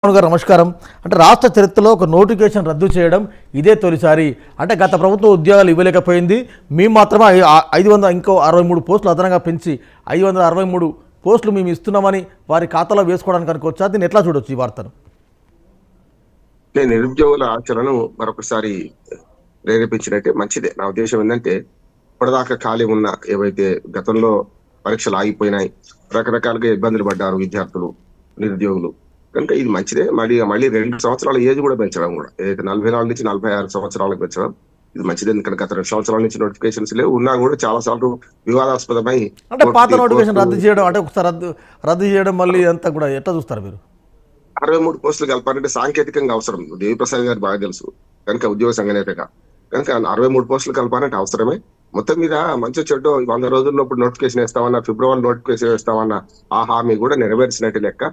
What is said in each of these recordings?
గారు నమస్కారం. అంటే రాష్ట్ర చరిత్రలో ఒక నోటిఫికేషన్ రద్దు చేయడం ఇదే తొలిసారి. అంటే గత ప్రభుత్వం ఉద్యోగాలు ఇవ్వలేకపోయింది, మేము మాత్రమే 500 ఇంకో 63 పోస్టులు అదనంగా పెంచి 563 పోస్టులు మేము ఇస్తున్నామని వారి ఖాతాలో వేసుకోవడానికి అనుకోవచ్చా? దీన్ని ఎట్లా చూడొచ్చు ఈ వార్తను? నేను నిరుద్యోగుల ఆచరణను మరొకసారి ప్రేరేపించినట్టే మంచిదే. నా ఉద్దేశం ఏంటంటే, ఇప్పటిదాకా ఖాళీ ఉన్న ఏవైతే గతంలో పరీక్షలు ఆగిపోయినాయి, రకరకాలుగా ఇబ్బందులు పడ్డారు విద్యార్థులు, నిరుద్యోగులు, కనుక ఇది మంచిదే. మళ్ళీ 2 సంవత్సరాల ఏజ్ కూడా పెంచడం, కూడా ఏదైతే 44 నుంచి 46 సంవత్సరాలకు పెంచడం ఇది మంచిదే. ఎందుకంటే గత 2 సంవత్సరాల నుంచి నోటిఫికేషన్స్ లేవు, ఉన్నా కూడా చాలా సార్లు వివాదాస్పదమై అంటే పాత నోటిఫికేషన్ రద్దు చేయడం, అంటే ఒకసారి రద్దు చేయడం మళ్ళీ అంతా కూడా ఎట్లా చూస్తారు మీరు? 63 పోస్టులు కలపాలంటే సాంకేతికంగా అవసరం. దేవిప్రసాద్ గారు బాగా తెలుసు కనుక, ఉద్యోగ సంఘ నేతగా కనుక 63 పోస్టులు కలపాలంటే అవసరమే. మొత్తం మీద మంచి చెడ్డో 100 రోజుల్లో ఇప్పుడు నోటిఫికేషన్ వేస్తామన్నా, ఫిబ్రవరి నోటిఫికేషన్ వేస్తామన్నా ఆ హామీ కూడా నెరవేర్చినట్టు లెక్క.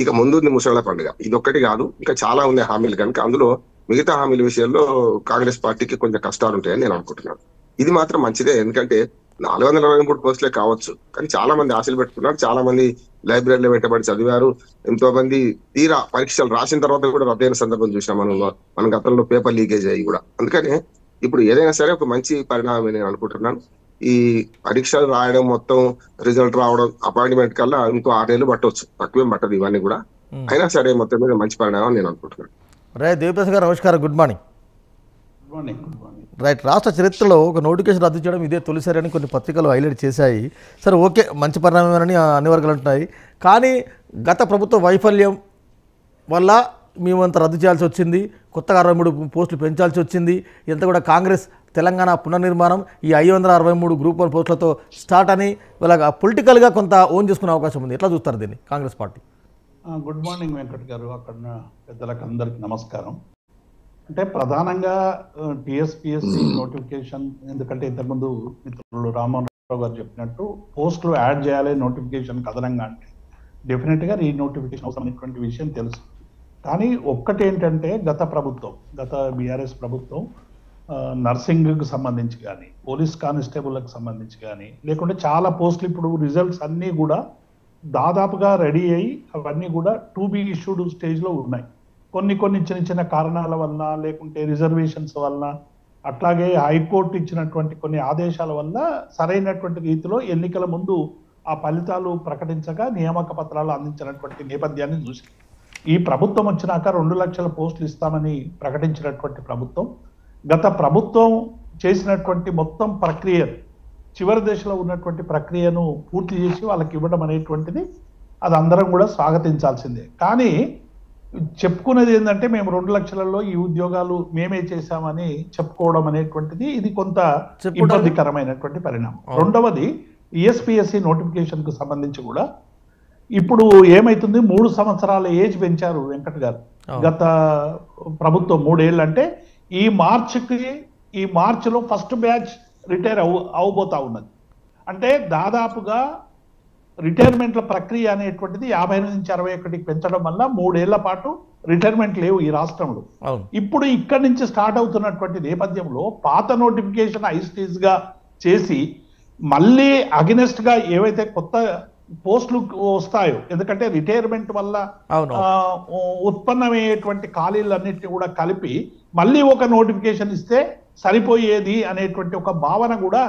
ఇక ముందుంది ముసళ్ళ పండుగ. ఇదొక్కటి కాదు, ఇంకా చాలా ఉన్నాయి హామీలు. కనుక అందులో మిగతా హామీల విషయంలో కాంగ్రెస్ పార్టీకి కొంచెం కష్టాలు ఉంటాయని నేను అనుకుంటున్నాను. ఇది మాత్రం మంచిదే, ఎందుకంటే 423 పోస్టులే కావచ్చు, కానీ చాలా మంది ఆశలు పెట్టుకున్నారు. చాలా మంది లైబ్రరీలో పెట్టబడి చదివారు. ఎంతో మంది తీరా పరీక్షలు రాసిన తర్వాత కూడా రద్దయిన సందర్భం చూసినాం మన గతంలో పేపర్ లీకేజ్ అయ్యి కూడా. అందుకని ఇప్పుడు ఏదైనా సరే ఒక మంచి పరిణామం నేను అనుకుంటున్నాను. ఈ పరీక్షలు రాయడం, మొత్తం రిజల్ట్ రావడం, అపాయింట్మెంట్ కల్లా ఇంకో 6 నెలలు పట్టవచ్చు, తక్కువేం పట్టదు ఇవన్నీ కూడా. అయినా సరే మొత్తం మీద మంచి పరిణామం నేను అనుకుంటున్నాను. రైట్, దేవిప్రసాద్ గారు నమస్కారం, గుడ్ మార్నింగ్. రైట్, రాష్ట్ర చరిత్రలో ఒక నోటిఫికేషన్ రద్దు చేయడం ఇదే తొలిసారి అని కొన్ని పత్రికలు హైలైట్ చేశాయి. సరే, ఓకే, మంచి పరిణామమేనని అన్ని వర్గాలు అంటున్నాయి. కానీ గత ప్రభుత్వ వైఫల్యం వల్ల మేము అంత రద్దు చేయాల్సి వచ్చింది, కొత్తగా 63 పోస్టులు పెంచాల్సి వచ్చింది. ఇదంతా కూడా కాంగ్రెస్ తెలంగాణ పునర్నిర్మాణం ఈ 563 గ్రూప్ 1 పోస్టులతో స్టార్ట్ అని ఇలాగ పొలిటికల్గా కొంత ఓన్ చేసుకునే అవకాశం ఉంది. ఎట్లా చూస్తారు దీన్ని Congress party? Good morning Venkat గారు, అక్కడ పెద్దలకు అందరికి నమస్కారం. అంటే ప్రధానంగా టీఎస్పీఎస్సీ నోటిఫికేషన్, ఎందుకంటే ఇంతకుముందు మిత్రులు రామ్మోహన్ రావు గారు చెప్పినట్టు పోస్టులు యాడ్ చేయాలి నోటిఫికేషన్ అదనంగా, అంటే డెఫినెట్గా ఈ నోటిఫికేషన్ అవసరమైనటువంటి విషయం తెలుసు. కానీ ఒక్కటి ఏంటంటే, గత బీఆర్ఎస్ ప్రభుత్వం నర్సింగ్కి సంబంధించి కానీ, పోలీస్ కానిస్టేబుల్కి సంబంధించి కానీ, లేకుంటే చాలా పోస్టులు ఇప్పుడు రిజల్ట్స్ అన్నీ కూడా దాదాపుగా రెడీ అయ్యి అవన్నీ కూడా టు బి ఇష్యూడ్ స్టేజ్లో ఉన్నాయి. కొన్ని చిన్న కారణాల వల్ల, లేకుంటే రిజర్వేషన్స్ వల్ల, అట్లాగే హైకోర్టు ఇచ్చినటువంటి కొన్ని ఆదేశాల వల్ల సరైనటువంటి రీతిలో ఎన్నికల ముందు ఆ ఫలితాలు ప్రకటించగా నియామక పత్రాలు అందించినటువంటి నేపథ్యాన్ని చూసి, ఈ ప్రభుత్వం వచ్చినాక 2 లక్షల పోస్టులు ఇస్తామని ప్రకటించినటువంటి ప్రభుత్వం, గత ప్రభుత్వం చేసినటువంటి మొత్తం ప్రక్రియ, చివరి దశలో ఉన్నటువంటి ప్రక్రియను పూర్తి చేసి వాళ్ళకి ఇవ్వడం అనేటువంటిది అది అందరం కూడా స్వాగతించాల్సిందే. కానీ చెప్పుకునేది ఏంటంటే, మేము 2 లక్షలలో ఈ ఉద్యోగాలు మేమే చేశామని చెప్పుకోవడం అనేటువంటిది ఇది కొంత ఇబ్బందికరమైనటువంటి పరిణామం. రెండవది, ఈఎస్పీఎస్సీ నోటిఫికేషన్ కు సంబంధించి కూడా ఇప్పుడు ఏమైతుంది, 3 సంవత్సరాల ఏజ్ పెంచారు వెంకట్ గారు. గత ప్రభుత్వం 3 ఏళ్ళు, అంటే ఈ మార్చిలో ఫస్ట్ బ్యాచ్ రిటైర్ అవబోతా ఉన్నది. అంటే దాదాపుగా రిటైర్మెంట్ల ప్రక్రియ అనేటువంటిది 50 నుంచి 61కి పెంచడం వల్ల 3 ఏళ్ల పాటు రిటైర్మెంట్ లేవు ఈ రాష్ట్రంలో. ఇప్పుడు ఇక్కడి నుంచి స్టార్ట్ అవుతున్నటువంటి నేపథ్యంలో పాత నోటిఫికేషన్ ఐస్టీజ్ గా చేసి మళ్ళీ అగెనెస్ట్ గా ఏవైతే కొత్త పోస్టులు వస్తాయో, ఎందుకంటే రిటైర్మెంట్ వల్ల ఉత్పన్నమయ్యేటువంటి ఖాళీలన్నింటినీ కూడా కలిపి మళ్ళీ ఒక నోటిఫికేషన్ ఇస్తే సరిపోయేది అనేటువంటి ఒక భావన కూడా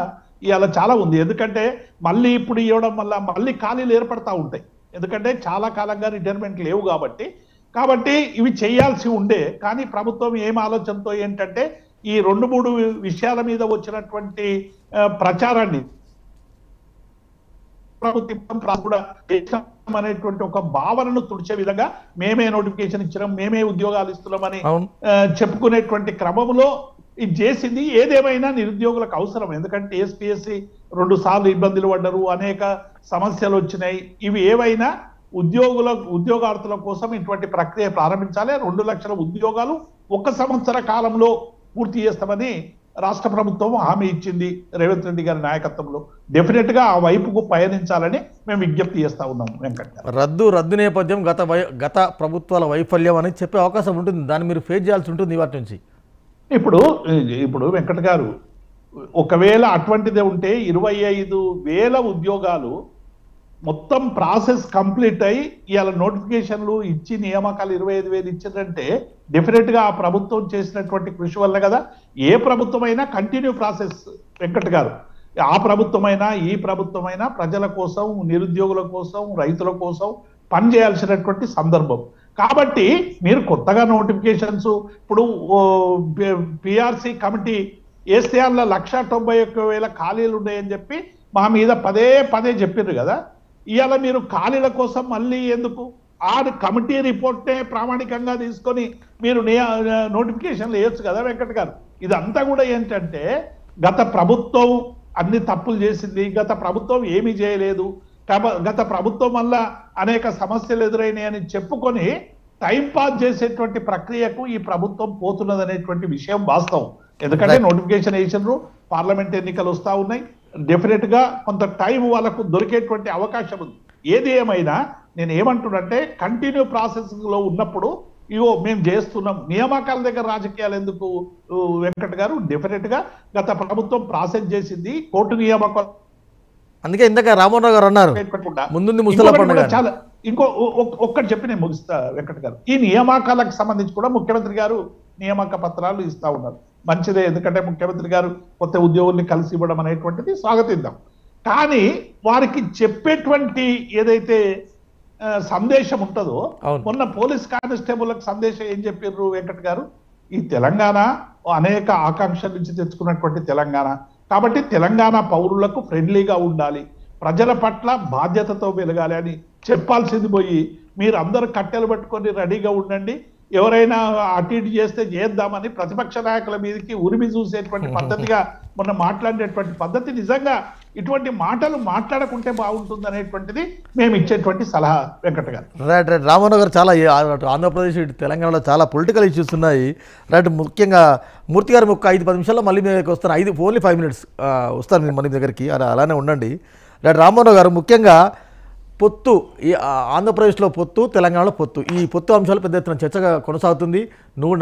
ఇవాళ చాలా ఉంది. ఎందుకంటే మళ్ళీ ఇప్పుడు ఇవ్వడం వల్ల మళ్ళీ ఖాళీలు ఏర్పడతా ఉంటాయి, ఎందుకంటే చాలా కాలంగా రిటైర్మెంట్ లేవు కాబట్టి ఇవి చేయాల్సి ఉండే. కానీ ప్రభుత్వం ఏం ఆలోచనతో ఏంటంటే, ఈ 2-3 విషయాల మీద వచ్చినటువంటి ప్రచారాన్ని అనేటువంటి ఒక భావనను తుడిచే విధంగా మేమే నోటిఫికేషన్ ఇచ్చినాం, మేమే ఉద్యోగాలు ఇస్తున్నామని చెప్పుకునేటువంటి క్రమంలో ఇది చేసింది. ఏదేమైనా నిరుద్యోగులకు అవసరం, ఎందుకంటే టీఎస్పీఎస్సీ 2 సార్లు ఇబ్బందులు పడ్డారు, అనేక సమస్యలు వచ్చినాయి. ఇవి ఏవైనా ఉద్యోగార్థుల కోసం ఇటువంటి ప్రక్రియ ప్రారంభించాలి. 2 లక్షల ఉద్యోగాలు 1 సంవత్సర కాలంలో పూర్తి చేస్తామని రాష్ట్ర ప్రభుత్వం హామీ ఇచ్చింది రేవంత్ రెడ్డి గారి నాయకత్వంలో. డెఫినెట్ గా ఆ వైపుకు పయనించాలని మేము విజ్ఞప్తి చేస్తా ఉన్నాం వెంకట్. రద్దు నేపథ్యం గత ప్రభుత్వాల వైఫల్యం అని చెప్పే అవకాశం ఉంటుంది, దాన్ని మీరు ఫేస్ చేయాల్సి ఉంటుంది వాటి నుంచి. ఇప్పుడు వెంకట్ గారు, ఒకవేళ అటువంటిదే ఉంటే 25,000 ఉద్యోగాలు మొత్తం ప్రాసెస్ కంప్లీట్ అయ్యి ఇవాళ నోటిఫికేషన్లు ఇచ్చి నియామకాలు 25,000 ఇచ్చిందంటే డెఫినెట్ గా ఆ ప్రభుత్వం చేసినటువంటి కృషి వల్ల కదా. ఏ ప్రభుత్వమైనా కంటిన్యూ ప్రాసెస్ వెంకట్ గారు, ఆ ప్రభుత్వమైనా ఈ ప్రభుత్వమైనా ప్రజల కోసం, నిరుద్యోగుల కోసం, రైతుల కోసం పనిచేయాల్సినటువంటి సందర్భం. కాబట్టి మీరు కొత్తగా నోటిఫికేషన్స్ ఇప్పుడు పిఆర్సి కమిటీ వేస్తే అందులో 191,000 ఖాళీలు ఉన్నాయని చెప్పి మా మీద పదే పదే చెప్పారు కదా. ఇవాళ మీరు ఖాళీల కోసం మళ్ళీ ఎందుకు ఆ కమిటీ రిపోర్ట్నే ప్రామాణికంగా తీసుకొని మీరు నోటిఫికేషన్లు వేయొచ్చు కదా వెంకట్ గారు. ఇదంతా కూడా ఏంటంటే గత ప్రభుత్వం అన్ని తప్పులు చేసింది, గత ప్రభుత్వం ఏమీ చేయలేదు, గత ప్రభుత్వం వల్ల అనేక సమస్యలు ఎదురైనాయని చెప్పుకొని టైం పాస్ చేసేటువంటి ప్రక్రియకు ఈ ప్రభుత్వం పోతున్నది అనేటువంటి విషయం వాస్తవం. ఎందుకంటే నోటిఫికేషన్ వేసినారు, పార్లమెంట్ ఎన్నికలు వస్తా ఉన్నాయి, డెఫినెట్ గా కొంత టైం వాళ్ళకు దొరికేటువంటి అవకాశం ఉంది. ఏది ఏమైనా నేను ఏమంటున్నంటే కంటిన్యూ ప్రాసెస్ లో ఉన్నప్పుడు ఇవో మేము చేస్తున్నాం, నియామకాల దగ్గర రాజకీయాలు ఎందుకు వెంకట్ గారు? డెఫినెట్ గా గత ప్రభుత్వం ప్రాసెస్ చేసింది, కోర్టు నియామకాలు. అందుకే ఇందాక రామోహన్ గారు అన్నారు ముందుంది ముసల పండుగ. చాలా ఒక్కటి చెప్పి నేను ముగిస్తా వెంకట్ గారు. ఈ నియామకాలకు సంబంధించి కూడా ముఖ్యమంత్రి గారు నియామక పత్రాలు ఇస్తా ఉన్నారు, మంచిదే. ఎందుకంటే ముఖ్యమంత్రి గారు కొత్త ఉద్యోగుల్ని కలిసి ఇవ్వడం అనేటువంటిది స్వాగతిద్దాం. కానీ వారికి చెప్పేటువంటి ఏదైతే సందేశం ఉంటుందో, మొన్న పోలీస్ కానిస్టేబుల్కి సందేశం ఏం చెప్పారు వెంకట్ గారు? ఈ తెలంగాణ అనేక ఆకాంక్షల నుంచి తెచ్చుకున్నటువంటి తెలంగాణ కాబట్టి తెలంగాణ పౌరులకు ఫ్రెండ్లీగా ఉండాలి, ప్రజల పట్ల బాధ్యతతో వెలగాలి అని చెప్పాల్సింది పోయి మీరు అందరూ కట్టెలు పట్టుకొని రెడీగా ఉండండి, ఎవరైనా అటు ఇటు చేస్తే చేద్దామని ప్రతిపక్ష నాయకుల మీదకి ఉరిమి చూసేటువంటి పద్ధతిగా మొన్న మాట్లాడేటువంటి పద్ధతి, నిజంగా ఇటువంటి మాటలు మాట్లాడకుంటే బాగుంటుంది అనేటువంటిది మేము ఇచ్చేటువంటి సలహా వెంకట గారు. రైట్ రైట్ రామోహన్ గారు, చాలా ఆంధ్రప్రదేశ్ ఇటు తెలంగాణలో చాలా పొలిటికల్ ఇష్యూస్ ఉన్నాయి. రైట్, ముఖ్యంగా మూర్తి గారు ఒక 5-10 నిమిషాల్లో మళ్ళీ మీ దగ్గరికి వస్తాను. ఓన్లీ 5 minutes వస్తాను నేను మళ్ళీ దగ్గరికి, అలానే ఉండండి. రైట్ రామోహన్ గారు, ముఖ్యంగా పొత్తు, ఈ ఆంధ్రప్రదేశ్లో పొత్తు, తెలంగాణలో పొత్తు, ఈ పొత్తు అంశాలు పెద్ద ఎత్తున చర్చగా కొనసాగుతుంది.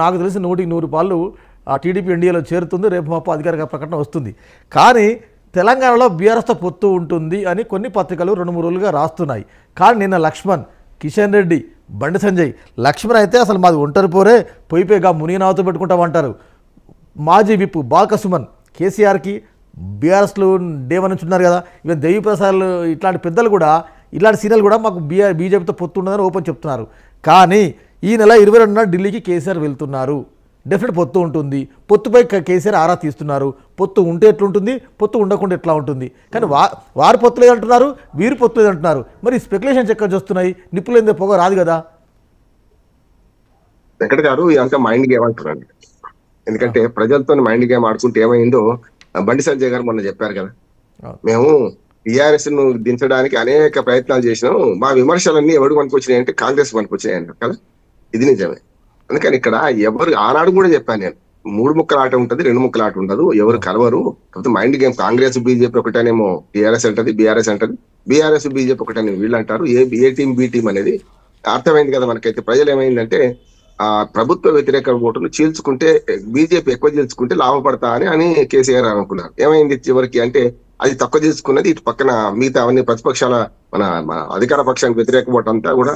నాకు తెలిసి 100% ఆ టీడీపీ ఎన్డీఏలో చేరుతుంది, రేపు మాపు అధికారిక ప్రకటన వస్తుంది. కానీ తెలంగాణలో బీఆర్ఎస్తో పొత్తు ఉంటుంది అని కొన్ని పత్రికలు 2-3 రోజులుగా రాస్తున్నాయి. కానీ నిన్న లక్ష్మణ్, కిషన్ రెడ్డి, బండి సంజయ్, లక్ష్మణ్ అయితే అసలు మాది ఒంటరి పోరే, పోయిపోయిగా మునినావతో పెట్టుకుంటామంటారు. మాజీ విప్ బాల్కసుమన్ కేసీఆర్కి బీఆర్ఎస్లో డేవన్ నుంచి ఉన్నారు కదా, ఈవెన్ దేవి ప్రసాద్ ఇట్లాంటి పెద్దలు కూడా, ఇలాంటి సీనియర్లు కూడా మాకు బీజేపీతో పొత్తు ఉండదని ఓపెన్ చెప్తున్నారు. కానీ ఈ నెల 22న ఢిల్లీకి కేసీఆర్ వెళ్తున్నారు, డెఫినెట్ పొత్తు ఉంటుంది, పొత్తుపై కేసీఆర్ ఆరా తీస్తున్నారు. పొత్తు ఉంటే ఎట్లుంటుంది, పొత్తు ఉండకుండా ఎట్లా ఉంటుంది? కానీ వారు పొత్తు లేదంటున్నారు, వీరు పొత్తు లేదంటున్నారు. మరి స్పెక్యులేషన్స్ ఎక్కడ వస్తున్నాయి? నిప్పులేందే పొగ రాదు కదా. వెంకట గారు, ఇదంతా మైండ్ గేమ్ అంటున్నాను. ఎందుకంటే ప్రజలతో మైండ్ గేమ్ ఆడుకుంటే ఏమైందో బండి సంజయ్ గారు మొన్న చెప్పారు కదా, మేము టీఆర్ఎస్ ను దించడానికి అనేక ప్రయత్నాలు చేసినాం, మా విమర్శలన్నీ ఎవరు పనికొచ్చినాయి అంటే కాంగ్రెస్ పనికొచ్చినాయి అన్నారు కదా. ఇది నిజమే. అందుకని ఇక్కడ ఎవరు, ఆనాడు కూడా చెప్పాను నేను, 3 ముక్కల ఆట ఉంటుంది, 2 ముక్కల ఆట ఉండదు, ఎవరు కలవరు. కాకపోతే మైండ్ గేమ్ కాంగ్రెస్ బీజేపీ ఒకటేనేమో టీఆర్ఎస్ అంటది, బీఆర్ఎస్ అంటది, బీఆర్ఎస్ బీజేపీ ఒకటనే వీళ్ళు అంటారు. ఏ టీం బి టీం అనేది అర్థమైంది కదా మనకైతే. ప్రజలు ఏమైందంటే ఆ ప్రభుత్వ వ్యతిరేక ఓటును చీల్చుకుంటే, బీజేపీ ఎక్కువ చీల్చుకుంటే లాభపడతా అని కేసీఆర్ అనుకున్నారు. ఏమైంది చివరికి అంటే అది తక్కువ తీసుకున్నది, ఇటు పక్కన మిగతా అవన్నీ ప్రతిపక్షాల మన అధికార పక్షానికి వ్యతిరేక ఓటు అంతా కూడా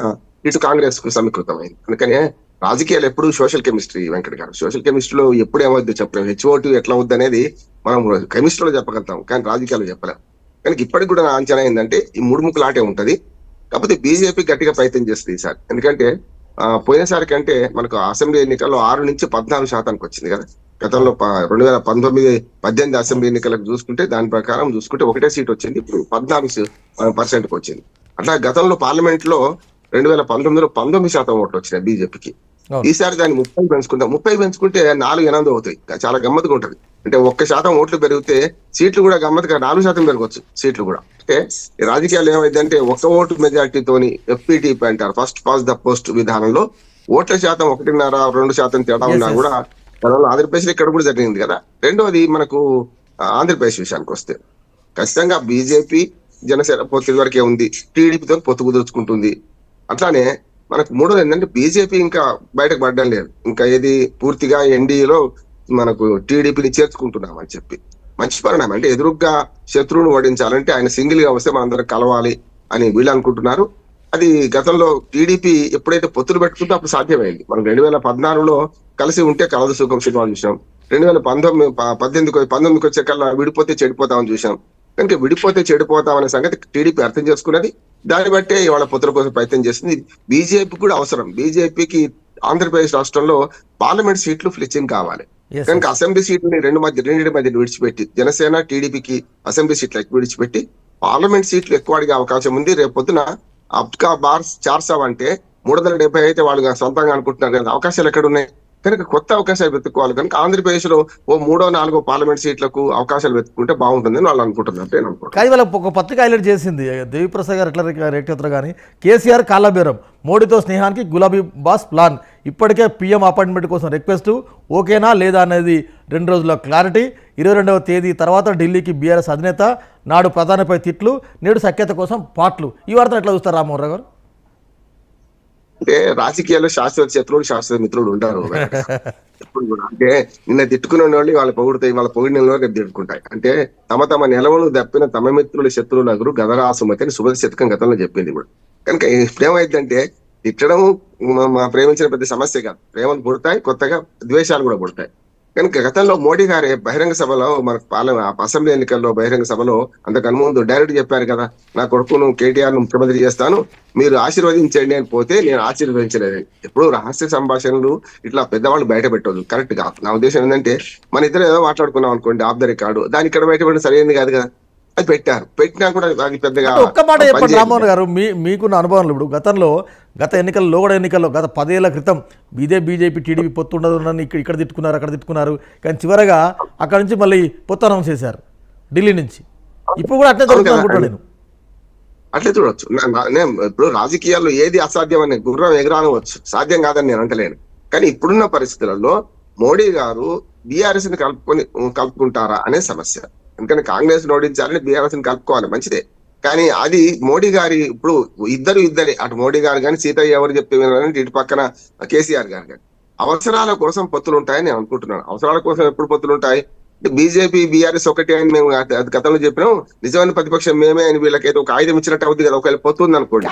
ఇటు కాంగ్రెస్ కు సమీకృతమైంది. అందుకనే రాజకీయాలు ఎప్పుడు సోషల్ కెమిస్ట్రీ వెంకట గారు. సోషల్ కెమిస్ట్రీలో ఎప్పుడు ఏమవుద్దు చెప్పలేము, హెచ్ఓటు ఎట్లా అవుద్ది అనేది మనం కెమిస్ట్రీలో చెప్పగలుగుతాం, కానీ రాజకీయాలు చెప్పలేం. కానీ ఇప్పటికి కూడా నా అంచనా ఏంటంటే ఈ 3 ముక్కల ఆటే ఉంటది. కాకపోతే బీజేపీ గట్టిగా ప్రయత్నం చేస్తుంది ఈసారి. ఎందుకంటే పోయినసారి కంటే మనకు అసెంబ్లీ ఎన్నికల్లో 6 నుంచి 14% వచ్చింది కదా. గతంలో 2019-18 అసెంబ్లీ ఎన్నికలకు చూసుకుంటే దాని ప్రకారం చూసుకుంటే ఒకటే సీట్ వచ్చింది, ఇప్పుడు 14% వచ్చింది. అట్లా గతంలో పార్లమెంట్ లో 2019లో 19% ఓట్లు వచ్చినాయి బీజేపీకి. ఈసారి దాన్ని 30 పెంచుకుంటాం. 30 పెంచుకుంటే 4-8 అవుతాయి. చాలా గమ్మత్తుగా ఉంటది. అంటే 1% ఓట్లు పెరిగితే సీట్లు కూడా గమ్మత్తుగా 4% పెరగవచ్చు సీట్లు కూడా. అంటే ఈ రాజకీయాలు ఏమైందంటే 1 ఓటు మెజార్టీతోని FPTP అంటారు, ఫస్ట్ పాస్ ద పోస్ట్ విధానంలో ఓట్ల శాతం 1.5-2% తేడా ఉన్నా కూడా ఆంధ్రప్రదేశ్ ఇక్కడ కూడా జరిగింది కదా. రెండోది మనకు ఆంధ్రప్రదేశ్ విషయానికి వస్తే ఖచ్చితంగా బీజేపీ జనసేన పొత్తు వరకే ఉంది, టీడీపీతో పొత్తు కుదుర్చుకుంటుంది. అట్లానే మనకు మూడోది ఏంటంటే బీజేపీ ఇంకా బయటకు పడడం లేదు, ఇంకా ఏది పూర్తిగా ఎన్డీఏలో మనకు టీడీపీని చేర్చుకుంటున్నామని చెప్పి మంచి పరిణామం. అంటే ఎదురుగ్గా శత్రువును ఓడించాలంటే ఆయన సింగిల్ గా వస్తే మనందరం కలవాలి అని వీళ్ళు అనుకుంటున్నారు. అది గతంలో టీడీపీ ఎప్పుడైతే పొత్తులు పెట్టుకుంటే అప్పుడు సాధ్యమైంది. మనం 2014లో కలిసి ఉంటే కలదు సుఖం సినిమా చూసాం. 2019 వచ్చే కల్లా విడిపోతే చెడిపోతామని చూసాం. కనుక విడిపోతే చెడిపోతాం అనే సంగతి టీడీపీ అర్థం చేసుకున్నది. దాన్ని బట్టే ఇవాళ పొత్తుల కోసం ప్రయత్నం చేస్తుంది. బీజేపీ కూడా అవసరం. బీజేపీకి ఆంధ్రప్రదేశ్ రాష్ట్రంలో పార్లమెంట్ సీట్లు ఫ్లిచ్చింగ్ కావాలి. కనుక అసెంబ్లీ సీట్లని రెండింటి మధ్య విడిచిపెట్టి జనసేన టీడీపీకి అసెంబ్లీ సీట్లు ఎక్కువ విడిచిపెట్టి పార్లమెంట్ సీట్లు ఎక్కువ అడిగే అవకాశం ఉంది. రేపు పొద్దున అబ్కా బార్ 400 అంటే 370 అయితే వాళ్ళు సొంతంగా అనుకుంటున్నారు కదా, అవకాశాలు ఎక్కడ ఉన్నాయి? కనుక కొత్త అవకాశాలు వెతుక్కోవాలి. కనుక ఆంధ్రప్రదేశ్ లో ఓ 3, 4 పార్లమెంట్ సీట్లకు అవకాశాలు వెతుక్కుంటే బాగుంటుందని వాళ్ళు అనుకుంటున్నారు. కానీ వాళ్ళ ఒక పత్రిక హైలైట్ చేసింది, దేవిప్రసాద్ గారు ఎట్లా రేట్ అవుతారు కానీ కేసీఆర్ కాళ్ళబేరం, మోడీతో స్నేహానికి గులాబీ బాస్ ప్లాన్, ఇప్పటికే పీఎం అపాయింట్మెంట్ కోసం రిక్వెస్ట్, ఓకేనా లేదా అనేది 2 రోజుల క్లారిటీ, 22వ తేదీ తర్వాత ఢిల్లీకి బీఆర్ఎస్ అధినేత, నాడు ప్రధానిపై తిట్లు, నేడు సఖ్యత కోసం పాట్లు. ఈ వార్తను ఎట్లా చూస్తారు రామ్మోహన్ రావు గారు? అంటే రాజకీయాల్లో శాశ్వత శత్రువులు శాశ్వత మిత్రుడు ఉంటారు ఎప్పుడు కూడా. అంటే నిన్న తిట్టుకునే వాళ్ళు వాళ్ళ పొగుడుతాయి, వాళ్ళ పొగిడిన రేపు తిట్టుకుంటాయి. అంటే తమ నిలవలు దప్పిన తమ మిత్రులు శత్రువులకు గదరాసుమతి అని సుభద శతకం గతంలో చెప్పింది కూడా. కనుక ఇప్పుడేమైందంటే తిట్టడం ప్రేమించిన పెద్ద సమస్య కాదు. ప్రేమలు పుడతాయి, కొత్తగా ద్వేషాలు కూడా పుడతాయి. కనుక గతంలో మోడీ గారి బహిరంగ సభలో మన అసెంబ్లీ ఎన్నికల్లో బహిరంగ సభలో అంతకన్నా ముందు డైరెక్ట్ చెప్పారు కదా, నా కొడుకును కేటీఆర్ ను ముఖ్యమంత్రి చేస్తాను, మీరు ఆశీర్వదించండి అని పోతే నేను ఆశీర్వదించలేదు. ఎప్పుడు రహస్య సంభాషణలు ఇట్లా పెద్దవాళ్ళు బయట పెట్టదు, కరెక్ట్ కాదు. నా ఉద్దేశం ఏంటంటే మన ఇద్దరు ఏదో మాట్లాడుకున్నాం అనుకోండి ఆఫ్ ద రికార్డు, దాని ఇక్కడ బయటపడిన సరైనది కాదు కదా. అది పెట్టినా కూడా అది పెద్దగా. ఒక్క మాట చెప్పండి రామ్మోహన్ గారు, మీకున్న అనుభవంలో ఇప్పుడు గత ఎన్నికల్లో కూడా ఎన్నికల్లో గత 10 ఏళ్ల క్రితం ఇదే బీజేపీ టీడీపీ పొత్తు ఉండదు, ఇక్కడ తిట్టుకున్నారు అక్కడ తిట్టుకున్నారు, కానీ చివరగా అక్కడ నుంచి మళ్ళీ పొత్తు అనౌన్స్ చేశారు ఢిల్లీ నుంచి. ఇప్పుడు కూడా అట్లే జరుగుతుంది అనుకుంటున్నాను నేను. అట్లే చూడొచ్చు. ఇప్పుడు రాజకీయాల్లో ఏది అసాధ్యం అని గుర్రం ఎగరానవచ్చు, సాధ్యం కాదని నేను అంటలేను. కానీ ఇప్పుడున్న పరిస్థితులలో మోడీ గారు బీఆర్ఎస్ ని కలుపుకుంటారా అనే సమస్య. ఎందుకంటే కాంగ్రెస్ ఓడించాలని బీఆర్ఎస్ ని కలుపుకోవాలి, మంచిదే. కానీ అది మోడీ గారి ఇప్పుడు ఇద్దరే, అటు మోడీ గారు కానీ సీతయ్య ఎవరు చెప్పే ఇటు పక్కన కేసీఆర్ గారు కానీ అవసరాల కోసం పొత్తులు ఉంటాయని నేను అనుకుంటున్నాను. అవసరాల కోసం ఎప్పుడు పొత్తులు ఉంటాయి? బీజేపీ బీఆర్ఎస్ ఒకటే అని మేము గతంలో చెప్పినాం. నిజమైన ప్రతిపక్షం మేమే అని వీళ్ళకైతే ఒక ఆయుధం ఇచ్చినట్టు అవుతుంది కదా. ఒకవేళ పొత్తు ఉంది అనుకోండి,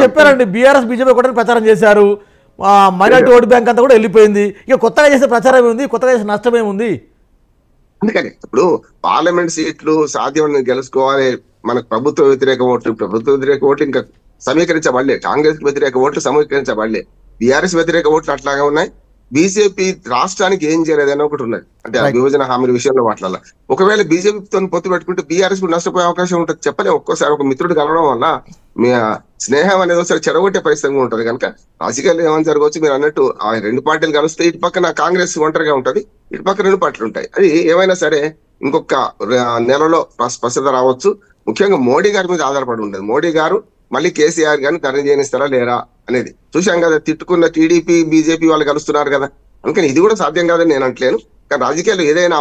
చెప్పారండి బీఆర్ఎస్ బీజేపీ ఒకటే ప్రచారం చేశారు, మైనార్టీ ఓటు బ్యాంక్ అంతా కూడా వెళ్ళిపోయింది, ఇక కొత్తగా చేసే ప్రచారం ఏముంది, కొత్తగా చేసే నష్టం ఏముంది? అందుకని ఇప్పుడు పార్లమెంట్ సీట్లు సాధ్యం గెలుచుకోవాలి. మనకు ప్రభుత్వ వ్యతిరేక ఓట్లు ఇంకా సమీకరించబడలే, కాంగ్రెస్ వ్యతిరేక ఓట్లు సమీకరించబడలే, బీఆర్ఎస్ వ్యతిరేక ఓట్లు అట్లాగే ఉన్నాయి. బీజేపీ రాష్ట్రానికి ఏం చేయలేదని ఒకటి ఉన్నది, అంటే ఆ విభజన హామీల విషయంలో మాట్లాడాలి. ఒకవేళ బీజేపీతో పొత్తు పెట్టుకుంటే బీఆర్ఎస్ కూడా నష్టపోయే అవకాశం ఉంటుంది. చెప్పలేము. ఒక్కోసారి ఒక మిత్రుడు కలవడం వల్ల మీ స్నేహం అనేది ఒకసారి చెడగొట్టే పరిస్థితి ఉంటుంది. కనుక రాజకీయాల్లో ఏమైనా జరగవచ్చు. మీరు అన్నట్టు ఆ 2 పార్టీలు కలిస్తే ఇటు పక్కన కాంగ్రెస్ ఒంటరిగా ఉంటది, ఇటు పక్క 2 పార్టీలు ఉంటాయి. అది ఏమైనా సరే ఇంకొక నెలలో స్పష్టత రావచ్చు. ముఖ్యంగా మోడీ గారి మీద ఆధారపడి ఉండదు. మోడీ గారు మళ్ళీ కేసీఆర్ గారిని ధర్నా చేయనిస్తారా లేరా అనేది చూశాం కదా. తిట్టుకున్న టీడీపీ బీజేపీ వాళ్ళు కలుస్తున్నారు కదా. అందుకని ఇది కూడా సాధ్యం కాదని నేను అంటలేను. కానీ రాజకీయాలు ఏదైనా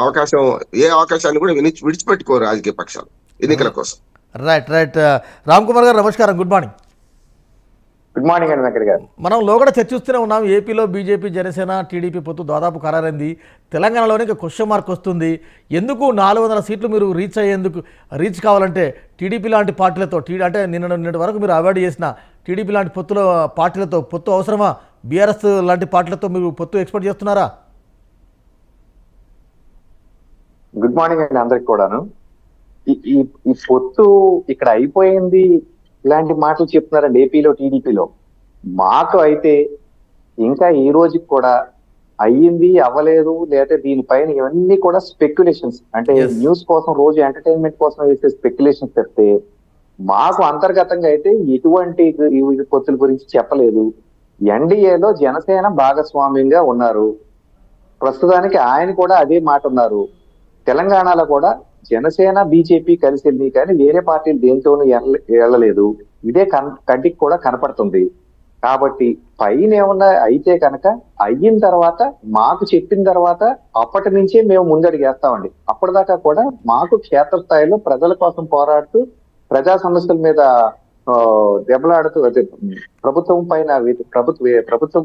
అవకాశం ఏ అవకాశాన్ని కూడా విడిచిపెట్టుకోరు రాజకీయ పక్షాలు ఎన్నికల కోసం. రైట్ రామ్ కుమార్ గారు నమస్కారం, గుడ్ మార్నింగ్. గుడ్ మార్నింగ్ అండి వెంకట్ గారు. మనం లోగడ చర్చిస్తూనే ఉన్నాం, ఏపీలో బీజేపీ జనసేన టీడీపీ పొత్తు దాదాపు ఖరారైంది. తెలంగాణలోనే ఇంకా క్వశ్చన్ మార్క్ వస్తుంది. ఎందుకు 400 సీట్లు మీరు రీచ్ కావాలంటే టీడీపీ లాంటి పార్టీలతో అంటే నిన్నటి వరకు మీరు అవాయిడ్ చేసిన టీడీపీ లాంటి పార్టీలతో పొత్తు అవసరమా? బీఆర్ఎస్ లాంటి పార్టీలతో మీరు పొత్తు ఎక్స్పెక్ట్ చేస్తున్నారా? గుడ్ మార్నింగ్ అండి అందరికి కూడాను. ఈ పొత్తు ఇక్కడ అయిపోయింది ఇలాంటి మాటలు చెప్తున్నారండి ఏపీలో టీడీపీలో. మాకు అయితే ఇంకా ఈ రోజుకి కూడా అయ్యింది అవ్వలేదు, లేకపోతే దీనిపైన ఇవన్నీ కూడా స్పెక్యులేషన్స్, అంటే న్యూస్ కోసం రోజు ఎంటర్టైన్మెంట్ కోసం వేసే స్పెక్యులేషన్స్ చెప్తే మాకు అంతర్గతంగా అయితే ఎటువంటి పొత్తుల గురించి చెప్పలేదు. ఎన్డీఏలో జనసేన భాగస్వామ్యంగా ఉన్నారు, ప్రస్తుతానికి ఆయన కూడా అదే మాట ఉన్నారు. తెలంగాణలో కూడా జనసేన బీజేపీ కలిసింది కానీ వేరే పార్టీలు దేంతోనూ వెళ్ళలేదు. ఇదే కంటికి కూడా కనపడుతుంది. కాబట్టి పైన ఏమన్నా అయితే కనుక అయిన తర్వాత మాకు చెప్పిన తర్వాత అప్పటి నుంచే మేము ముందడిగేస్తామండి. అప్పటిదాకా కూడా మాకు క్షేత్రస్థాయిలో ప్రజల కోసం పోరాడుతూ ప్రజా సమస్యల మీద దెబ్బలాడుతూ ప్రభుత్వం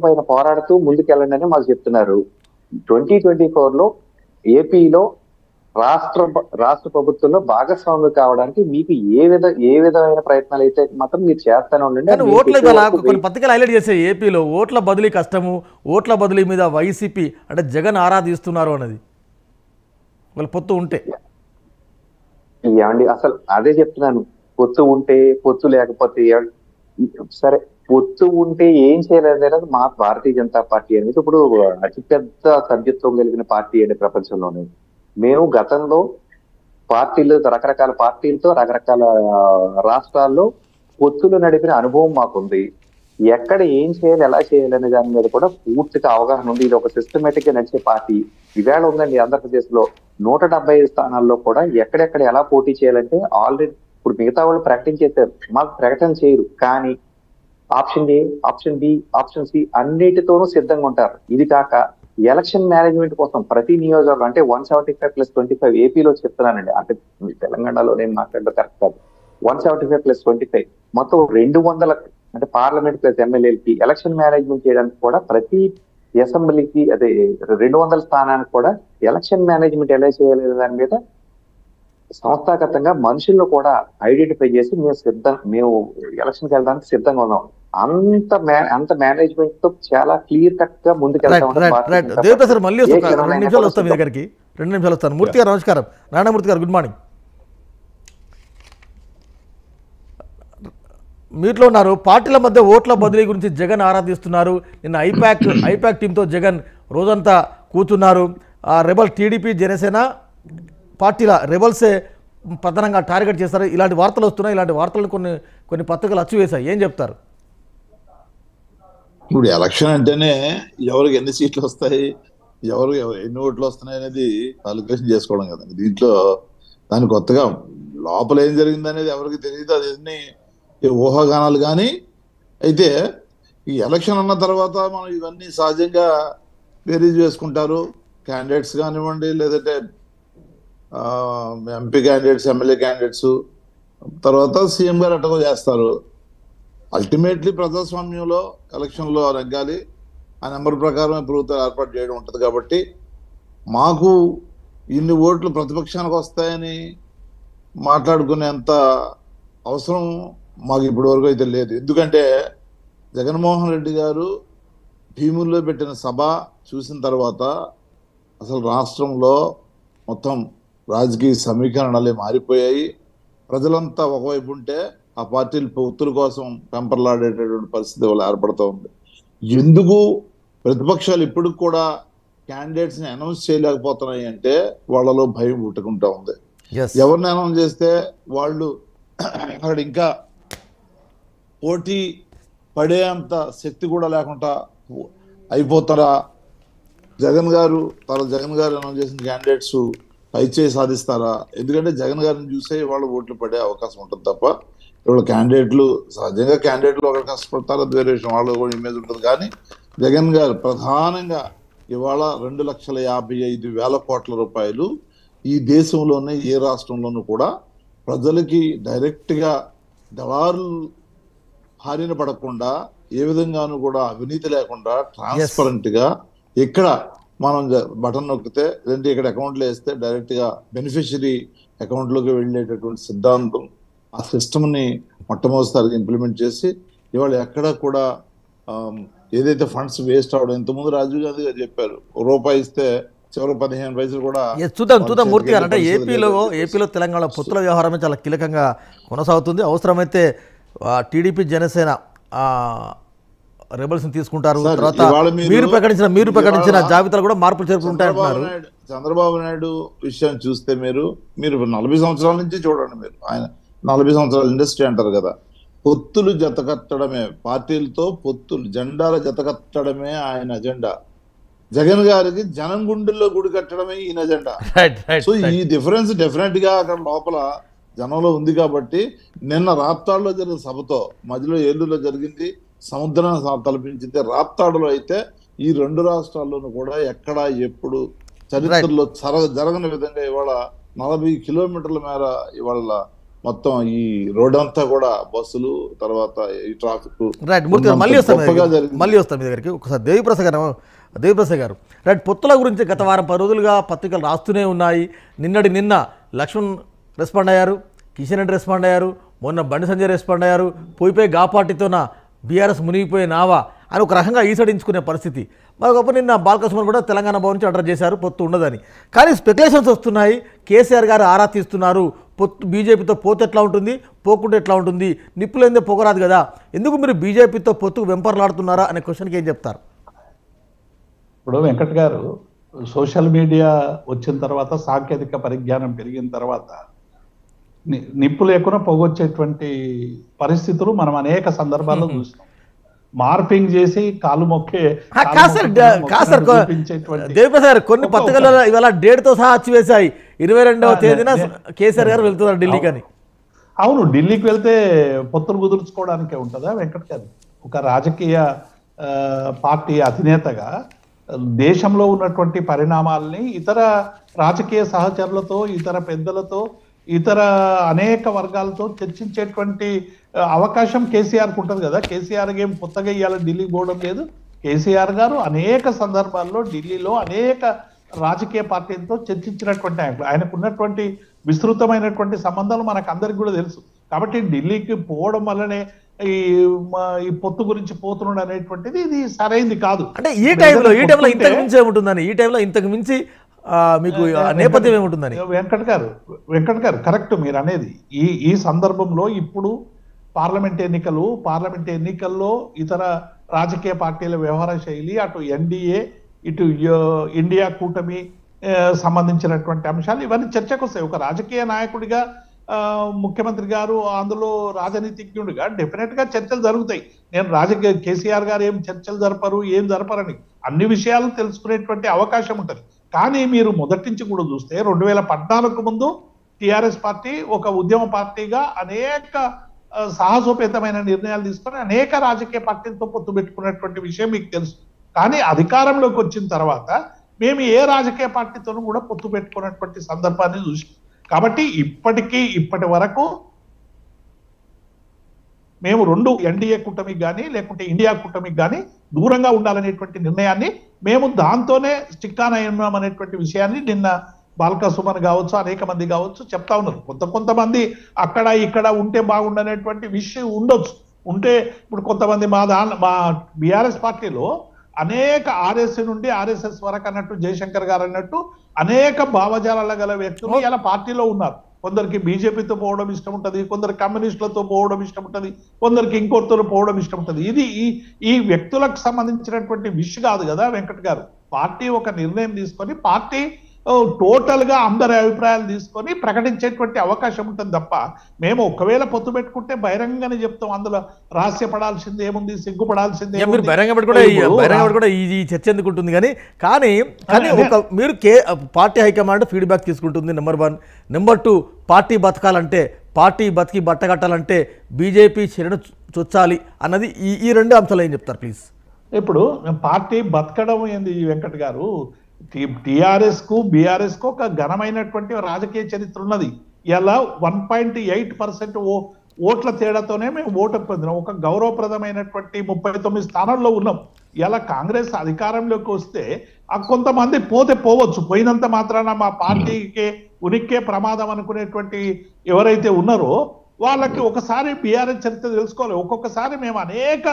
పైన పోరాడుతూ ముందుకెళ్ళండి అని మాకు చెప్తున్నారు. 2024లో ఏపీలో రాష్ట్ర ప్రభుత్వంలో భాగస్వాములు కావడానికి మీకు ఏ విధమైన ప్రయత్నాలు అయితే మాత్రం మీరు చేస్తానే ఉండండి. కానీ ఓట్ల ఇవాళ కొన్ని పత్రికలు హైలైట్ చేసాయి, ఏపీలో ఓట్ల బదిలీ కష్టము, ఓట్ల బదిలీ మీద వైసీపీ అంటే జగన్ ఆరాధిస్తున్నారు అన్నది వాళ్ళ పొత్తు ఉంటే. ఏమండి అసలు అదే చెప్తున్నాను, పొత్తు ఉంటే పొత్తు లేకపోతే సరే, పొత్తు ఉంటే ఏం చేయలేదు మా భారతీయ జనతా పార్టీ అనేది ఇప్పుడు అతిపెద్ద సభ్యత్వం కలిగిన పార్టీ అండి ప్రపంచంలోనే. మేము గతంలో రకరకాల పార్టీలతో రకరకాల రాష్ట్రాల్లో పొత్తులు నడిపిన అనుభవం మాకుంది. ఎక్కడ ఏం చేయాలి, ఎలా చేయాలి అనే దాని మీద కూడా పూర్తిగా అవగాహన ఉంది. ఇది ఒక సిస్టమేటిక్ గా నడిచే పార్టీ ఇవాళ ఉందండి. ఆంధ్రప్రదేశ్ లో 175 స్థానాల్లో కూడా ఎక్కడెక్కడ ఎలా పోటీ చేయాలంటే ఆల్రెడీ ఇప్పుడు మిగతా వాళ్ళు ప్రకటన చేశారు, మాకు ప్రకటన చేయరు. కానీ option A, option B, option C అన్నిటితోనూ సిద్ధంగా ఉంటారు. ఇది కాక ఎలక్షన్ మేనేజ్మెంట్ కోసం ప్రతి నియోజకవర్గం అంటే 175+25 ఏపీలో చెప్తున్నానండి, అంటే తెలంగాణలో నేను మాట్లాడడం కరెక్ట్ కాదు. 175+25 మొత్తం 200 అంటే పార్లమెంట్ ప్లస్ ఎమ్మెల్యేలకి ఎలక్షన్ మేనేజ్మెంట్ చేయడానికి కూడా ప్రతి అసెంబ్లీకి అదే 200 స్థానానికి కూడా ఎలక్షన్ మేనేజ్మెంట్ ఎలా చేయాలి దాని మీద సంస్థాగతంగా మనుషుల్లో కూడా ఐడెంటిఫై చేసి మేము ఎలక్షన్కి వెళ్ళడానికి సిద్ధంగా ఉన్నాం. అంత మేనేజ్మెంట్ తో చాలా క్లియర్ కట్ గా ముందుకెళ్తాం. మళ్ళీ 2 నిమిషాలు వస్తాను మీ దగ్గరికి, 2 నిమిషాలు వస్తాను. మూర్తి గారు నమస్కారం. నారాయణమూర్తి గారు గుడ్ మార్నింగ్. మీట్లో ఉన్నారు. పార్టీల మధ్య ఓట్ల బదిలీ గురించి జగన్ ఆరాధిస్తున్నారు. నిన్న ఐపాక్ టీంతో జగన్ రోజంతా కూర్చున్నారు. రెబల్ టీడీపీ జనసేన పార్టీల రెబల్సే ప్రధానంగా టార్గెట్ చేస్తారు. ఇలాంటి వార్తలు వస్తున్నాయి. ఇలాంటి వార్తలను కొన్ని పత్రికలు అచ్చువేశాయి. ఏం చెప్తారు? ఇప్పుడు ఎలక్షన్ అంటేనే ఎవరికి ఎన్ని సీట్లు వస్తాయి, ఎవరు ఎన్ని ఓట్లు వస్తున్నాయి అనేది కాలిక్యులేషన్ చేసుకోవడం కదండి. దీంట్లో దాని కొత్తగా లోపల ఏం జరిగింది అనేది ఎవరికి తెలియదు. అది ఊహాగానాలు. కానీ అయితే ఈ ఎలక్షన్ అన్న తర్వాత మనం ఇవన్నీ సహజంగా బేరీజ్ వేసుకుంటారు. క్యాండిడేట్స్ కానివ్వండి, లేదంటే ఎంపీ క్యాండిడేట్స్, ఎమ్మెల్యే క్యాండిడేట్స్, తర్వాత సీఎం గారు అటకో చేస్తారు. అల్టిమేట్లీ ప్రజాస్వామ్యంలో ఎలక్షన్లో నెగ్గాలి, ఆ నెంబర్ ప్రకారం ప్రభుత్వాలు ఏర్పాటు చేయడం ఉంటుంది. కాబట్టి మాకు ఇన్ని ఓట్లు ప్రతిపక్షానికి వస్తాయని మాట్లాడుకునేంత అవసరం మాకు ఇప్పటి వరకు అయితే లేదు. ఎందుకంటే జగన్మోహన్ రెడ్డి గారు భీముల్లో పెట్టిన సభ చూసిన తర్వాత అసలు రాష్ట్రంలో మొత్తం రాజకీయ సమీకరణలే మారిపోయాయి. ప్రజలంతా ఒకవైపు ఉంటే ఆ పార్టీలు పొత్తుల కోసం పెంపర్లాడేటటువంటి పరిస్థితి వాళ్ళు ఏర్పడుతూ ఉంది. ఎందుకు ప్రతిపక్షాలు ఇప్పుడు కూడా క్యాండిడేట్స్ ని అనౌన్స్ చేయలేకపోతున్నాయి అంటే వాళ్ళలో భయం పుట్టుకుంటా ఉంది. ఎవరిని అనౌన్స్ చేస్తే వాళ్ళు అక్కడ ఇంకా పోటీ పడేంత శక్తి కూడా లేకుండా అయిపోతారా, జగన్ గారు అనౌన్స్ చేసిన క్యాండిడేట్స్ పైచేయి సాధిస్తారా? ఎందుకంటే జగన్ గారిని చూసే వాళ్ళు ఓట్లు పడే అవకాశం ఉంటుంది తప్ప ఇవాళ క్యాండిడేట్లు సహజంగా ఒకరు కష్టపడతారు, అది వేరే విషయం, వాళ్ళు కూడా ఇమేజ్ ఉంటుంది. కానీ జగన్ గారు ప్రధానంగా ఇవాళ 2,55,000 కోట్ల రూపాయలు ఈ దేశంలోనే ఏ రాష్ట్రంలోనూ కూడా ప్రజలకి డైరెక్ట్ గా దళారులు హారిన పడకుండా ఏ విధంగానూ కూడా అవినీతి లేకుండా ట్రాన్స్పరెంట్ గా ఇక్కడ మనం బటన్ నొక్కితే లేదంటే ఇక్కడ అకౌంట్లో వేస్తే డైరెక్ట్ గా బెనిఫిషరీ అకౌంట్ లోకి వెళ్ళేటటువంటి సిద్ధాంతం, ఆ సిస్టమ్ ని మొట్టమొదటిసారిగా ఇంప్లిమెంట్ చేసి ఇవాళ ఎక్కడ కూడా ఏదైతే ఫండ్స్ వేస్ట్ అవడం, ఇంతకుముందు రాజీవ్ గాంధీ గారు చెప్పారు రూపాయి ఇస్తే చివరి 15 పైసలు కూడా చూద్దాం మూర్తి గారు. అంటే ఏపీలో తెలంగాణ పొత్తుల వ్యవహారమే చాలా కీలకంగా కొనసాగుతుంది. అవసరమైతే టీడీపీ జనసేన రెబల్స్ తీసుకుంటారు. తర్వాత మీరు ప్రకటించిన జాబితాలు కూడా మార్పులు చేరుకుంటాయంటున్నారు. చంద్రబాబు నాయుడు విషయం చూస్తే మీరు 40 సంవత్సరాల నుంచి చూడండి. మీరు ఆయన 40 సంవత్సరాల ఇండస్ట్రీ అంటారు కదా, పొత్తులు జతకట్టడమే, పార్టీలతో పొత్తులు జెండాల జతకట్టడమే ఆయన అజెండా. జగన్ గారికి జనం గుండెల్లో గుడి కట్టడమే ఈయన అజెండా. సో ఈ డిఫరెన్స్ డెఫినెట్ గా అక్కడ లోపల జనంలో ఉంది. కాబట్టి నిన్న రాప్తాడులో జరిగిన సభతో మధ్యలో ఏలూరులో జరిగింది, సముద్రాన్ని తలపించింది. రాప్తాడులో అయితే ఈ 2 రాష్ట్రాల్లోనూ కూడా ఎక్కడ ఎప్పుడు చరిత్రలో జరగని విధంగా ఇవాళ 40 కిలోమీటర్ల మేర ఇవాళ మొత్తం ఈ రోడ్ అంతా కూడా బస్సులు, తర్వాత ఈ ట్రాఫిక్. మళ్ళీ వస్తాం మీ దగ్గరికి. ఒకసారి దేవిప్రసాద్ గారు దేవిప్రసాద్ గారు, రైట్, పొత్తుల గురించి గత వారం 10 రోజులుగా పత్రికలు రాస్తూనే ఉన్నాయి. నిన్న లక్ష్మణ్ రెస్పాండ్ అయ్యారు, కిషన్ రెడ్డి రెస్పాండ్ అయ్యారు, మొన్న బండి సంజయ్ రెస్పాండ్ అయ్యారు. పోయిపోయి గా పార్టీతోన బీఆర్ఎస్ మునిగిపోయి నావా అని ఒక రకంగా ఈసడించుకునే పరిస్థితి. మరొకప్పుడు నిన్న బాలకృష్ణ కూడా తెలంగాణ భవన్ నుంచి అడ్రస్ చేశారు పొత్తు ఉండదని. కానీ స్పెక్యులేషన్స్ వస్తున్నాయి, కేసీఆర్ గారు ఆరా తీస్తున్నారు, పొత్తు బీజేపీతో పోతే ఎట్లా ఉంటుంది, పోకుంటే ఎట్లా ఉంటుంది, నిప్పులేందే పొగరాదు కదా, ఎందుకు మీరు బీజేపీతో పొత్తుకు వెంపర్లాడుతున్నారా అనే క్వశ్చన్కి ఏం చెప్తారు? ఇప్పుడు వెంకట్ గారు, సోషల్ మీడియా వచ్చిన తర్వాత, సాంకేతిక పరిజ్ఞానం పెరిగిన తర్వాత నిప్పు లేకుండా పొగొచ్చేటువంటి పరిస్థితులు మనం అనేక సందర్భాల్లో చూస్తాం. మార్పింగ్ చేసి కాలు మొక్కే దేవిప్రసాద్ కొన్ని పత్రికలలో ఇవాళ డేట్తో సహా వేశాయి, 22వ తేదీన కేసీఆర్ గారు వెళ్తున్నారు ఢిల్లీకి అని. అవును, ఢిల్లీకి వెళ్తే పొత్తులు కుదుర్చుకోవడానికే ఉంటుందా వెంకట్ గారు? ఒక రాజకీయ పార్టీ అధినేతగా దేశంలో ఉన్నటువంటి పరిణామాల్ని ఇతర రాజకీయ సహచరులతో, ఇతర పెద్దలతో, ఇతర అనేక వర్గాలతో చర్చించేటువంటి అవకాశం కేసీఆర్కి ఉంటుంది కదా. కేసీఆర్ ఏం కొత్తగా ఇవాళ ఢిల్లీకి పోవడం లేదు. కేసీఆర్ గారు అనేక సందర్భాల్లో ఢిల్లీలో అనేక రాజకీయ పార్టీలతో చర్చించినటువంటి ఆయనకు ఉన్నటువంటి విస్తృతమైనటువంటి సంబంధాలు మనకు అందరికి కూడా తెలుసు. కాబట్టి ఢిల్లీకి పోవడం వల్లనే ఈ పొత్తు గురించి పోతున్నాడు అనేటువంటిది ఇది సరైంది కాదు. అంటే ఈ టైంలో ఇంతకు మించి ఏముంటుందని, ఈ టైంలో ఇంతకు మించి మీకు నేపథ్యం ఏముంటుందని? వెంకట్ గారు కరెక్ట్ మీరు అనేది. ఈ సందర్భంలో ఇప్పుడు పార్లమెంట్ ఎన్నికల్లో ఇతర రాజకీయ పార్టీల వ్యవహార శైలి, అటు ఎన్డీఏ, ఇటు ఇండియా కూటమి సంబంధించినటువంటి అంశాలు ఇవన్నీ చర్చకు వస్తాయి. ఒక రాజకీయ నాయకుడిగా, ముఖ్యమంత్రి గారు అందులో రాజనీతిజ్ఞుడిగా డెఫినెట్ గా చర్చలు జరుగుతాయి. నేను కేసీఆర్ గారు ఏం చర్చలు జరపరని అన్ని విషయాలు తెలుసుకునేటువంటి అవకాశం ఉంటుంది. కానీ మీరు మొదటి నుంచి కూడా చూస్తే 2014 ముందు టిఆర్ఎస్ పార్టీ ఒక ఉద్యమ పార్టీగా అనేక సాహసోపేతమైన నిర్ణయాలు తీసుకొని అనేక రాజకీయ పార్టీలతో పొత్తు పెట్టుకున్నటువంటి విషయం మీకు తెలుసు. కానీ అధికారంలోకి వచ్చిన తర్వాత మేము ఏ రాజకీయ పార్టీతోనూ కూడా పొత్తు పెట్టుకున్నటువంటి సందర్భాన్ని చూసాం. కాబట్టి ఇప్పటి వరకు మేము రెండు ఎన్డీఏ కూటమికి కానీ లేకుంటే ఇండియా కూటమికి కానీ దూరంగా ఉండాలనేటువంటి నిర్ణయాన్ని మేము దాంతోనే స్టిక్ ఆన్ అయ్యాం అనేటువంటి విషయాన్ని నిన్న బాల్క సుమన్ కావచ్చు, అనేక మంది కావచ్చు చెప్తా ఉన్నారు. కొంతమంది అక్కడ ఇక్కడ ఉంటే బాగుండనేటువంటి విషయం ఉండొచ్చు. ఉంటే ఇప్పుడు కొంతమంది మా బీఆర్ఎస్ పార్టీలో అనేక ఆర్ఎస్ నుండి ఆర్ఎస్ఎస్ వరకు అన్నట్టు జయశంకర్ గారు అన్నట్టు అనేక భావజాలాల గల వ్యక్తులు ఇలా పార్టీలో ఉన్నారు. కొందరికి బీజేపీతో పోవడం ఇష్టం ఉంటుంది, కొందరు కమ్యూనిస్టులతో పోవడం ఇష్టం ఉంటుంది, కొందరికి ఇంకొకరితో పోవడం ఇష్టం ఉంటుంది. ఇది ఈ వ్యక్తులకు సంబంధించినటువంటి విషయం కాదు కదా వెంకట్ గారు. పార్టీ ఒక నిర్ణయం తీసుకొని పార్టీ టోటల్ గా అందరి అభిప్రాయాలు తీసుకొని ప్రకటించేటువంటి అవకాశం ఉంటుంది తప్ప మేము ఒకవేళ పొత్తు పెట్టుకుంటే బహిరంగంగానే చెప్తాం. అందులో రహస్యపడాల్సింది ఏముంది, సిగ్గుపడాల్సింది కూడా ఈ చర్చ ఎందుకు ఉంటుంది. కానీ ఒక మీరు పార్టీ హైకమాండ్ ఫీడ్బ్యాక్ తీసుకుంటుంది, నెంబర్ 1. నెంబర్ 2, పార్టీ బతకాలంటే, పార్టీ బతికి బట్టగట్టాలంటే బీజేపీ చర్యను చొచ్చాలి అన్నది ఈ 2 అంశాలు ఏం చెప్తారు ప్లీజ్? ఇప్పుడు పార్టీ బతకడం ఏంది వెంకట్ గారు? టిఆర్ఎస్ కు బీఆర్ఎస్ కు ఒక ఘనమైనటువంటి రాజకీయ చరిత్ర ఉన్నది. ఇలా 1.8% ఓట్ల తేడాతోనే మేము ఓటు పొందినాం. ఒక గౌరవప్రదమైనటువంటి 39 స్థానాల్లో ఉన్నాం. ఇలా కాంగ్రెస్ అధికారంలోకి వస్తే కొంతమంది పోవచ్చు, పోయినంత మాత్రాన మా పార్టీకి ఉనికే ప్రమాదం అనుకునేటువంటి ఎవరైతే ఉన్నారో వాళ్ళకి ఒకసారి బీఆర్ఎస్ చరిత్ర తెలుసుకోవాలి. ఒక్కొక్కసారి మేము అనేక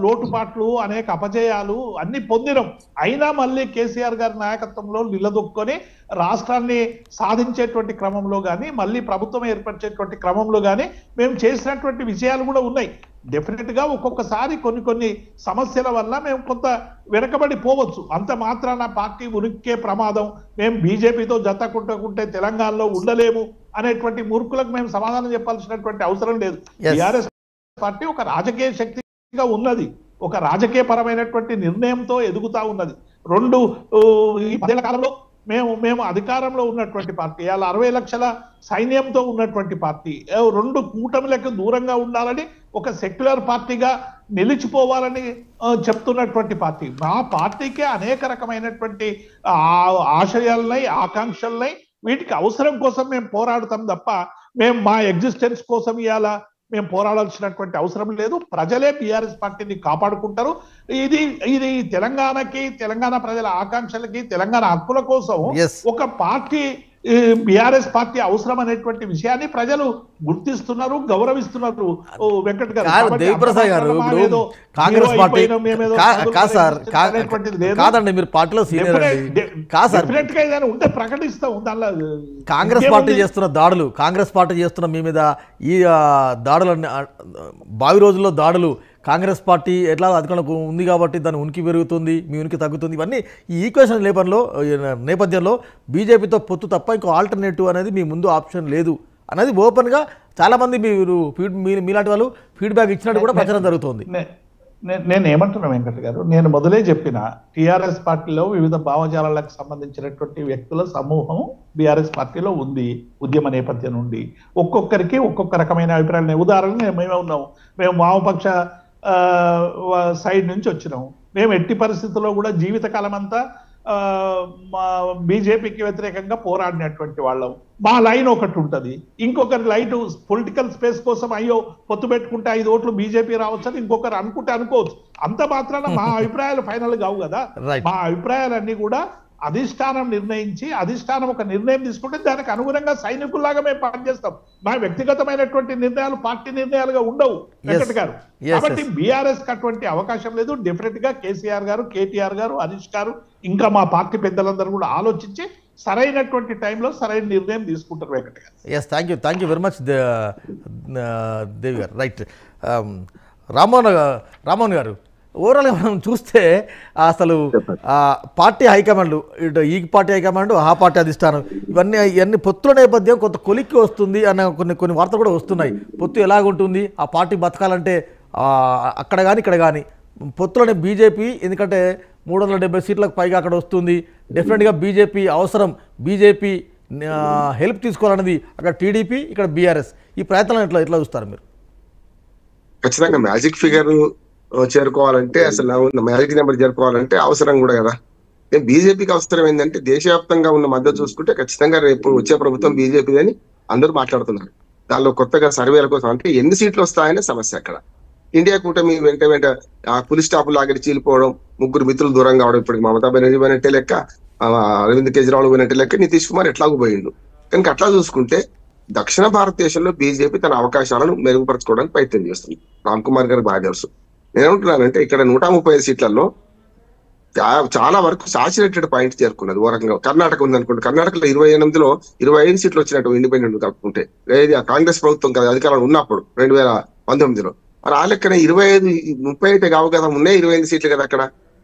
లోటుపాట్లు, అనేక అపజయాలు అన్ని పొందినాం. అయినా మళ్ళీ కేసీఆర్ గారి నాయకత్వంలో నిలదొక్కుని రాష్ట్రాన్ని సాధించేటువంటి క్రమంలో కానీ, మళ్ళీ ప్రభుత్వం ఏర్పరిచేటువంటి క్రమంలో కానీ మేము చేసినటువంటి విజయాలు కూడా ఉన్నాయి. డెఫినెట్ గా ఒక్కొక్కసారి కొన్ని సమస్యల వల్ల మేము కొంత వెనకబడి పోవచ్చు. అంత మాత్రాన పార్టీ ఉనికే ప్రమాదం, మేము బీజేపీతో జత కుట్టుకుంటే తెలంగాణలో ఉండలేము అనేటువంటి మూర్ఖులకు మేము సమాధానం చెప్పాల్సినటువంటి అవసరం లేదు. టిఆర్ఎస్ పార్టీ ఒక రాజకీయ శక్తిగా ఉన్నది, ఒక రాజకీయ పరమైనటువంటి నిర్ణయంతో ఎదుగుతా ఉన్నది. ఈ 10 ఏళ్ల కాలంలో మేము అధికారంలో ఉన్నటువంటి పార్టీ, అలా 60 లక్షల సైన్యంతో ఉన్నటువంటి పార్టీ, 2 కూటమిలకు దూరంగా ఉండాలని ఒక సెక్యులర్ పార్టీగా నిలిచిపోవాలని చెప్తున్నటువంటి పార్టీ. మా పార్టీకే అనేక రకమైనటువంటి ఆశయాలున్నాయి, ఆకాంక్షలున్నాయి. వీటికి అవసరం కోసం మేము పోరాడతాం తప్ప మేము మా ఎగ్జిస్టెన్స్ కోసం ఇవాళ మేము పోరాడాల్సినటువంటి అవసరం లేదు. ప్రజలే బీఆర్ఎస్ పార్టీని కాపాడుకుంటారు. ఇది తెలంగాణ ప్రజల ఆకాంక్షలకి, తెలంగాణ హక్కుల కోసం ఒక పార్టీ, బీఆర్ఎస్ పార్టీ అవసరం అనేటువంటి విషయాన్ని ప్రజలు గుర్తిస్తున్నారు, గౌరవిస్తున్నారు. వెంకట్ గారు, దేవిప్రసాద్ గారు, ఇప్పుడు కాంగ్రెస్ పార్టీ కాదండి, మీరు పార్టీలో సీనియర్ అండి. కాదు సార్, ఉంటే ప్రకటిస్తాం. దానిలో కాంగ్రెస్ పార్టీ చేస్తున్న దాడులు, కాంగ్రెస్ పార్టీ చేస్తున్న మీ మీద ఈ దాడులన్నీ, భావి రోజుల్లో దాడులు, కాంగ్రెస్ పార్టీ ఎట్లా అధికారంలో ఉంది కాబట్టి దాని ఉనికి పెరుగుతుంది, మీ ఉనికి తగ్గుతుంది, ఇవన్నీ ఈ ఈక్వేషన్ నేపథ్యంలో బీజేపీతో పొత్తు తప్ప ఇంకో ఆల్టర్నేటివ్ అనేది మీ ముందు ఆప్షన్ లేదు అనేది ఓపెన్గా చాలామంది మీలాంటి వాళ్ళు ఫీడ్బ్యాక్ ఇచ్చినట్టు కూడా ప్రచారం జరుగుతుంది. నేను ఏమంటున్నా వెంకట్ గారు, నేను మొదలే చెప్పిన టీఆర్ఎస్ పార్టీలో వివిధ భావజాలాలకు సంబంధించినటువంటి వ్యక్తుల సమూహం బీఆర్ఎస్ పార్టీలో ఉంది. ఉద్యమ నేపథ్యం నుండి ఒక్కొక్కరికి ఒక్కొక్క రకమైన అభిప్రాయాలు. ఉదాహరణకు మేమే ఉన్నాం, మేము వామపక్ష సైడ్ నుంచి వచ్చినాం. మేము ఎట్టి పరిస్థితుల్లో కూడా జీవితకాలం అంతా బీజేపీకి వ్యతిరేకంగా పోరాడినటువంటి వాళ్ళం. మా లైన్ ఒకటి ఉంటుంది, ఇంకొకరి లైన్ పొలిటికల్ స్పేస్ కోసం అయ్యో పొత్తు పెట్టుకుంటే 5 ఓట్లు బీజేపీ రావచ్చని ఇంకొకరు అనుకోవచ్చు. అంత మాత్రాన మా అభిప్రాయాలు ఫైనల్ కావు కదా. మా అభిప్రాయాలన్నీ కూడా అధిష్టానం నిర్ణయించి, అధిష్టానం ఒక నిర్ణయం తీసుకుంటే దానికి అనుగుణంగా సైనికుల్లాగా మేము పనిచేస్తాం. మా వ్యక్తిగతమైనటువంటి నిర్ణయాలు పార్టీ నిర్ణయాలుగా ఉండవు వెంకట్ గారు. కాబట్టి బీఆర్ఎస్ కి అటువంటి అవకాశం లేదు. డెఫినెట్ గా కేసీఆర్ గారు, కేటీఆర్ గారు, హరీష్ గారు, ఇంకా మా పార్టీ పెద్దలందరూ కూడా ఆలోచించి సరైనటువంటి టైంలో సరైన నిర్ణయం తీసుకుంటారు వెంకట్ గారు. Yes, thank you very much Devi గారు. రైట్, రామ్మోహన్ గారు, ఓవరాల్గా మనం చూస్తే అసలు పార్టీ హైకమాండ్, ఇటు ఈ పార్టీ హైకమాండ్, ఆ పార్టీ అధిష్టానం, ఇవన్నీ పొత్తుల నేపథ్యం కొంత కొలిక్కి వస్తుంది అన్న కొన్ని వార్తలు కూడా వస్తున్నాయి. పొత్తు ఎలాగుంటుంది, ఆ పార్టీ బతకాలంటే అక్కడ కానీ ఇక్కడ కానీ పొత్తులోనే బీజేపీ, ఎందుకంటే 370 సీట్లకు పైగా అక్కడ వస్తుంది. డెఫినెట్గా బీజేపీ అవసరం, బీజేపీ హెల్ప్ తీసుకోవాలన్నది అక్కడ టీడీపీ, ఇక్కడ బీఆర్ఎస్. ఈ ప్రయత్నాలను ఎట్లా చూస్తారు మీరు? ఖచ్చితంగా మ్యాజిక్ ఫిగర్ చేరుకోవాలంటే, అసలు మ్యాజిక్ నెంబర్ చేరుకోవాలంటే అవసరం కూడా కదా. బీజేపీకి అవసరం ఏంటంటే, దేశవ్యాప్తంగా ఉన్న మద్దతు చూసుకుంటే ఖచ్చితంగా రేపు వచ్చే ప్రభుత్వం బీజేపీ అని అందరూ మాట్లాడుతున్నారు. దానిలో కొత్తగా సర్వేల కోసం అంటే ఎన్ని సీట్లు వస్తాయనే సమస్య. అక్కడ ఇండియా కూటమి వెంట ఆ పులి స్టాప్ లాగడి చీలిపోవడం, 3 మిత్రులు దూరం కావడం, ఇప్పటికి మమతా బెనర్జీ పోయినట్టే లెక్క, అరవింద్ కేజ్రీవాల్ పోయినట్టే లెక్క, నితీష్ కుమార్ ఎట్లాగూ పోయిండు. కనుక అట్లా చూసుకుంటే దక్షిణ భారతదేశంలో బీజేపీ తన అవకాశాలను మెరుగుపరచుకోవడానికి ప్రయత్నం చేస్తుంది. రామ్ కుమార్ గారికి బాగా తెలుసు. నేనేమంటున్నానంటే, ఇక్కడ 135 సీట్లలో చాలా వరకు సాచురేటెడ్ పాయింట్ చేరుకున్నది. ఓ రకంగా కర్ణాటక ఉందనుకోండి, కర్ణాటకలో 28లో 25 సీట్లు వచ్చినట్టు ఇండిపెండెంట్ కలుపుకుంటే, కాంగ్రెస్ ప్రభుత్వం కదా అధికారంలో ఉన్నప్పుడు 2019లో. మరి ఆ లెక్కన 25-30 అయితే కావు కదా, ఉన్నాయి 25 సీట్లు కదా అక్కడ.